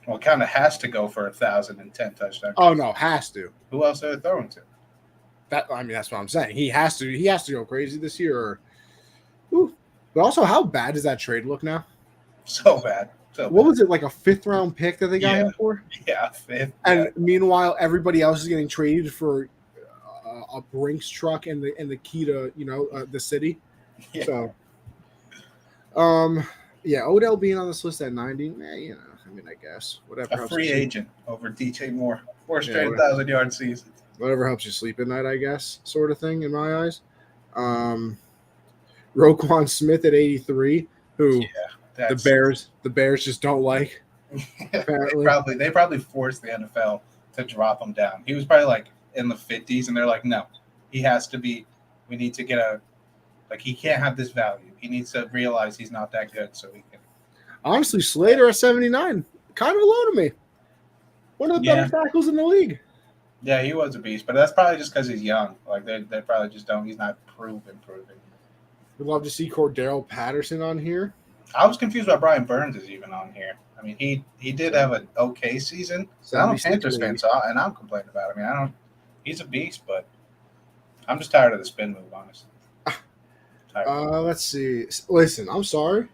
Speaker 2: Well, kind of has to go for 1,010 touchdowns.
Speaker 1: Oh no, has to.
Speaker 2: Who else are they throwing to?
Speaker 1: That's what I'm saying. He has to go crazy this year. But also, how bad does that trade look now?
Speaker 2: So bad. So
Speaker 1: What
Speaker 2: bad.
Speaker 1: was it, like a 5th-round pick that they got
Speaker 2: Yeah.
Speaker 1: him for?
Speaker 2: Yeah, fifth.
Speaker 1: And
Speaker 2: Yeah.
Speaker 1: meanwhile, everybody else is getting traded for a Brinks truck and the key to the city.
Speaker 2: Yeah.
Speaker 1: So, yeah, Odell being on this list at 90, I mean, I guess whatever
Speaker 2: A
Speaker 1: helps
Speaker 2: free
Speaker 1: you sleep,
Speaker 2: agent over DJ Moore. Four
Speaker 1: Yeah,
Speaker 2: straight
Speaker 1: whatever.
Speaker 2: 1,000-yard seasons.
Speaker 1: whatever helps you sleep at night, I guess, sort of thing in my eyes. Roquan Smith at 83, who the Bears just don't like. Apparently,
Speaker 2: they probably forced the NFL to drop him down. He was probably like in the 50s, and they're like, no, he has to be. We need to get he can't have this value. He needs to realize he's not that good, so he can.
Speaker 1: Honestly, Slater at 79, kind of low to me. One of the better tackles in the league.
Speaker 2: Yeah, he was a beast, but that's probably just because he's young. Like they probably just don't. He's not proving.
Speaker 1: We'd love to see Cordero Patterson on here.
Speaker 2: I was confused why Brian Burns is even on here. I mean, he did have an okay season. I'm a Panthers fan, and I'm complaining about it. I mean, he's a beast, but I'm just tired of the spin move, honestly.
Speaker 1: Let's see. Listen, I'm sorry.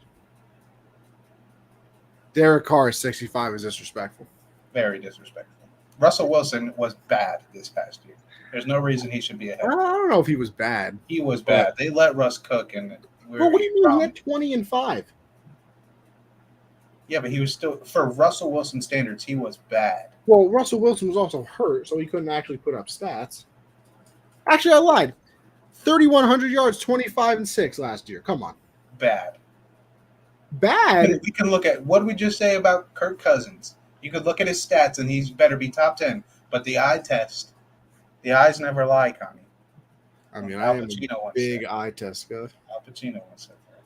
Speaker 1: Derek Carr at 65 is disrespectful.
Speaker 2: Very disrespectful. Russell Wilson was bad this past year. There's no reason he should be ahead.
Speaker 1: I don't know if he was bad.
Speaker 2: He was bad. They let Russ cook, and
Speaker 1: what do you mean he had 20-5?
Speaker 2: Yeah, but he was still, for Russell Wilson standards, he was bad.
Speaker 1: Well, Russell Wilson was also hurt, so he couldn't actually put up stats. Actually, I lied. 3,100 yards, 25-6 last year. Come on.
Speaker 2: Bad.
Speaker 1: We
Speaker 2: can look at what we just say about Kirk Cousins. You could look at his stats, and he's better be top 10. But the eye test, the eyes never lie, Connie.
Speaker 1: I mean, I am a big eye test guy.
Speaker 2: Al Pacino once said that.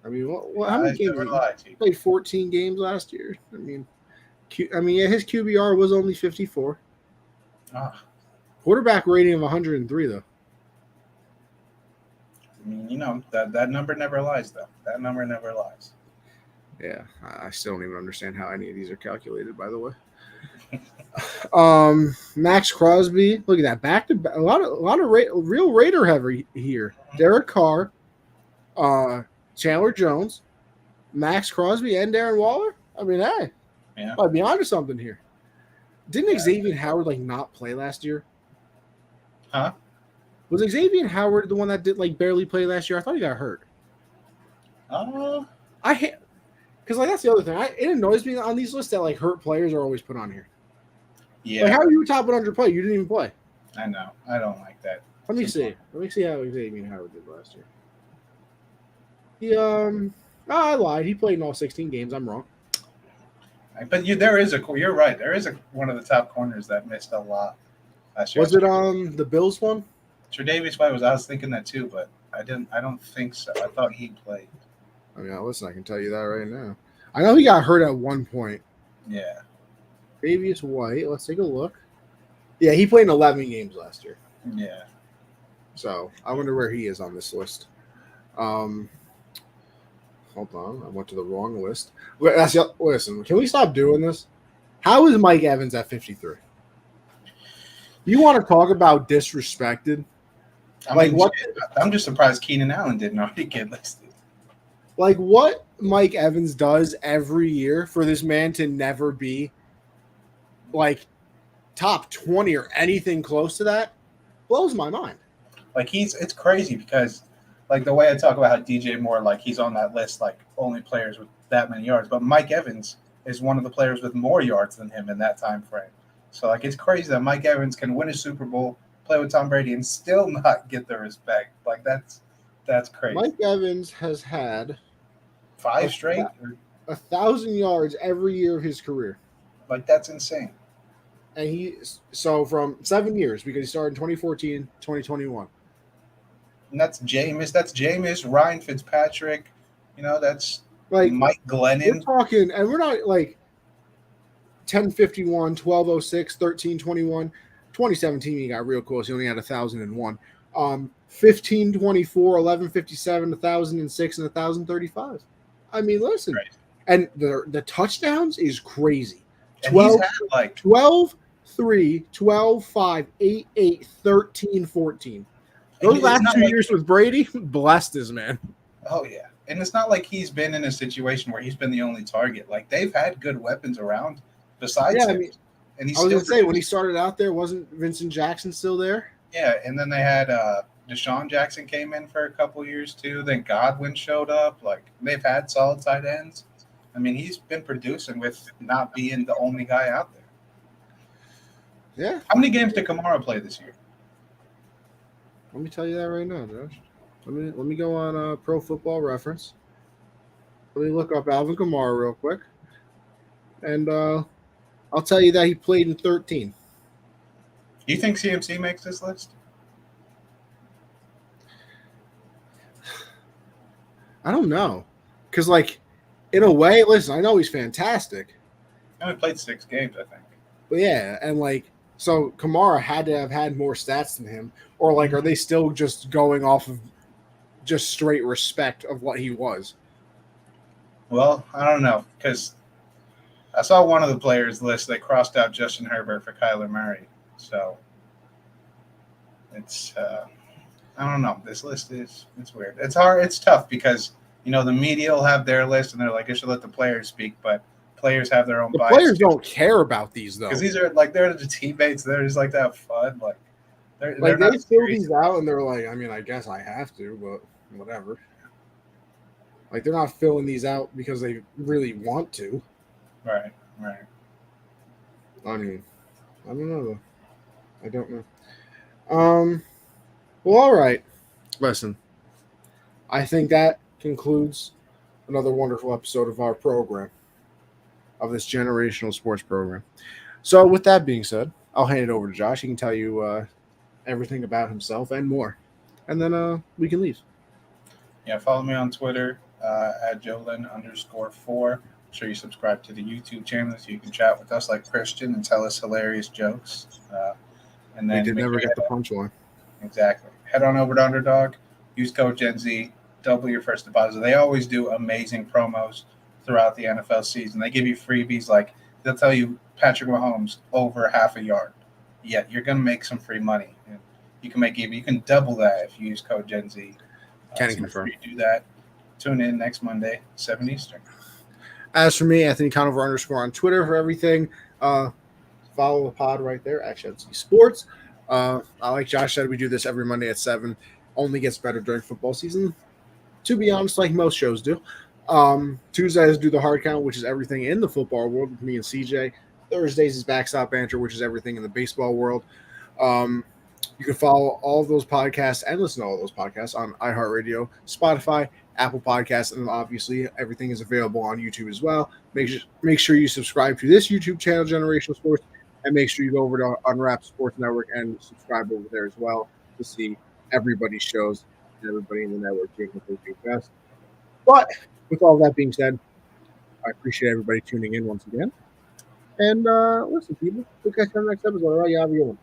Speaker 1: I mean, how many games? He played 14 games last year. I mean, his QBR was only 54. Quarterback rating of 103, though.
Speaker 2: I mean, that number never lies, though. That number never lies.
Speaker 1: Yeah, I still don't even understand how any of these are calculated, by the way. Max Crosby, look at that, back to back, a lot of real Raider heavy here. Derek Carr, Chandler Jones, Max Crosby, and Darren Waller. I mean, hey, I'd be onto something here. Didn't Xavier Howard not play last year?
Speaker 2: Huh?
Speaker 1: Was Xavier Howard the one that did barely play last year? I thought he got hurt. Because that's the other thing. It annoys me on these lists that hurt players are always put on here.
Speaker 2: Yeah.
Speaker 1: How are you a top 100 player? You didn't even play.
Speaker 2: I know. I don't like that.
Speaker 1: Let me see how Xavier Howard did last year. I lied. He played in all 16 games. I'm wrong.
Speaker 2: But you're right. There is one of the top corners that missed a lot last year.
Speaker 1: Was it the Bills one?
Speaker 2: Tre'Davious White I was thinking that too, but I don't think so. I thought he played.
Speaker 1: I mean, listen, I can tell you that right now. I know he got hurt at one point.
Speaker 2: Yeah.
Speaker 1: Tre'Davious White. Let's take a look. Yeah, he played in 11 games last year.
Speaker 2: Yeah.
Speaker 1: So I wonder where he is on this list. Hold on, I went to the wrong list. Listen, can we stop doing this? How is Mike Evans at 53? You want to talk about disrespected?
Speaker 2: I'm just surprised Keenan Allen didn't already get listed.
Speaker 1: What Mike Evans does every year for this man to never be top 20 or anything close to that blows my mind.
Speaker 2: It's crazy because the way I talk about how DJ Moore, he's on that list, only players with that many yards, but Mike Evans is one of the players with more yards than him in that time frame. So it's crazy that Mike Evans can win a Super Bowl, play with Tom Brady, and still not get the respect. That's crazy.
Speaker 1: Mike Evans has had
Speaker 2: 5 straight,
Speaker 1: 1,000 yards every year of his career.
Speaker 2: That's insane.
Speaker 1: And from 7 years, because he started in 2014, 2021.
Speaker 2: And that's Jameis, Ryan Fitzpatrick. That's Mike Glennon.
Speaker 1: We're talking, and we're not 10:51, 12:06, 13:21. 2017, he got real close. He only had 1,001. 15:24, 11:57, 1,006, and 1,035. I mean, listen.
Speaker 2: Right.
Speaker 1: And the touchdowns is crazy.
Speaker 2: 12,
Speaker 1: 12, 3, 12, 5, 8, 8, 13, 14. Those last 2 years with Brady, blessed his man.
Speaker 2: Oh, yeah. and it's not like he's been in a situation where he's been the only target. Like they've had good weapons around besides him, and he's
Speaker 1: I was
Speaker 2: still
Speaker 1: gonna say when he
Speaker 2: producing.
Speaker 1: started out there, wasn't Vincent Jackson still there?
Speaker 2: Yeah, and then they had Deshaun Jackson came in for a couple years too. Then Godwin showed up. Like they've had solid tight ends. I mean, he's been producing with not being the only guy out there.
Speaker 1: Yeah.
Speaker 2: How many games did Kamara play this year?
Speaker 1: Let me tell you that right now, Josh. Let me go on Pro Football Reference. Let me look up Alvin Kamara real quick, and I'll tell you that he played in 13.
Speaker 2: Do you think CMC makes this list?
Speaker 1: I don't know, because like in a way, listen, I know he's fantastic.
Speaker 2: He only played 6 games, I think.
Speaker 1: But yeah, and like so Kamara had to have had more stats than him, or like are they still just going off of just straight respect of what he was?
Speaker 2: Well, I don't know, because I saw one of the players list they crossed out Justin Herbert for Kyler Murray. So it's I don't know. This list it's weird. It's hard. It's tough because the media will have their list and they're like, I should let the players speak, but players have their own bias.
Speaker 1: Players don't care about these though,
Speaker 2: because these are like they're the teammates. They're just like to have fun. Like they're
Speaker 1: they
Speaker 2: not
Speaker 1: fill these out and they're like, I mean, I guess I have to, but whatever. Like they're not filling these out because they really want to.
Speaker 2: Right.
Speaker 1: I mean, I don't know though. I don't know. Well, all right. Listen, I think that concludes another wonderful episode of our program, of this generational sports program. So, with that being said, I'll hand it over to Josh. He can tell you everything about himself and more, and then we can leave.
Speaker 2: Yeah, follow me on Twitter at Jolin_4. Make sure you subscribe to the YouTube channel so you can chat with us like Christian and tell us hilarious jokes. And then
Speaker 1: we did never get the punchline.
Speaker 2: Exactly. Head on over to Underdog. Use code Gen Z. Double your first deposit. They always do amazing promos throughout the NFL season. They give you freebies like they'll tell you Patrick Mahomes over half a yard. Yeah, you're gonna make some free money. And you can double that if you use code Gen Z.
Speaker 1: Can confirm.
Speaker 2: If you do that, tune in next Monday, 7 Eastern.
Speaker 1: As for me, Anthony Conover _ on Twitter for everything. Follow the pod right there at GenZ Sports. Like Josh said, we do this every Monday at 7. Only gets better during football season. To be honest, like most shows do. Tuesdays do the hard count, which is everything in the football world with me and CJ. Thursdays is backstop banter, which is everything in the baseball world. You can follow all of those podcasts and listen to all those podcasts on iHeartRadio, Spotify, Apple Podcasts, and obviously everything is available on YouTube as well. Make sure you subscribe to this YouTube channel, Generational Sports, and make sure you go over to Unwrapped Sports Network and subscribe over there as well to see everybody's shows and everybody in the network doing what they do best. But with all that being said, I appreciate everybody tuning in once again. And listen, people, we'll catch you on the next episode. All right, you have a good one.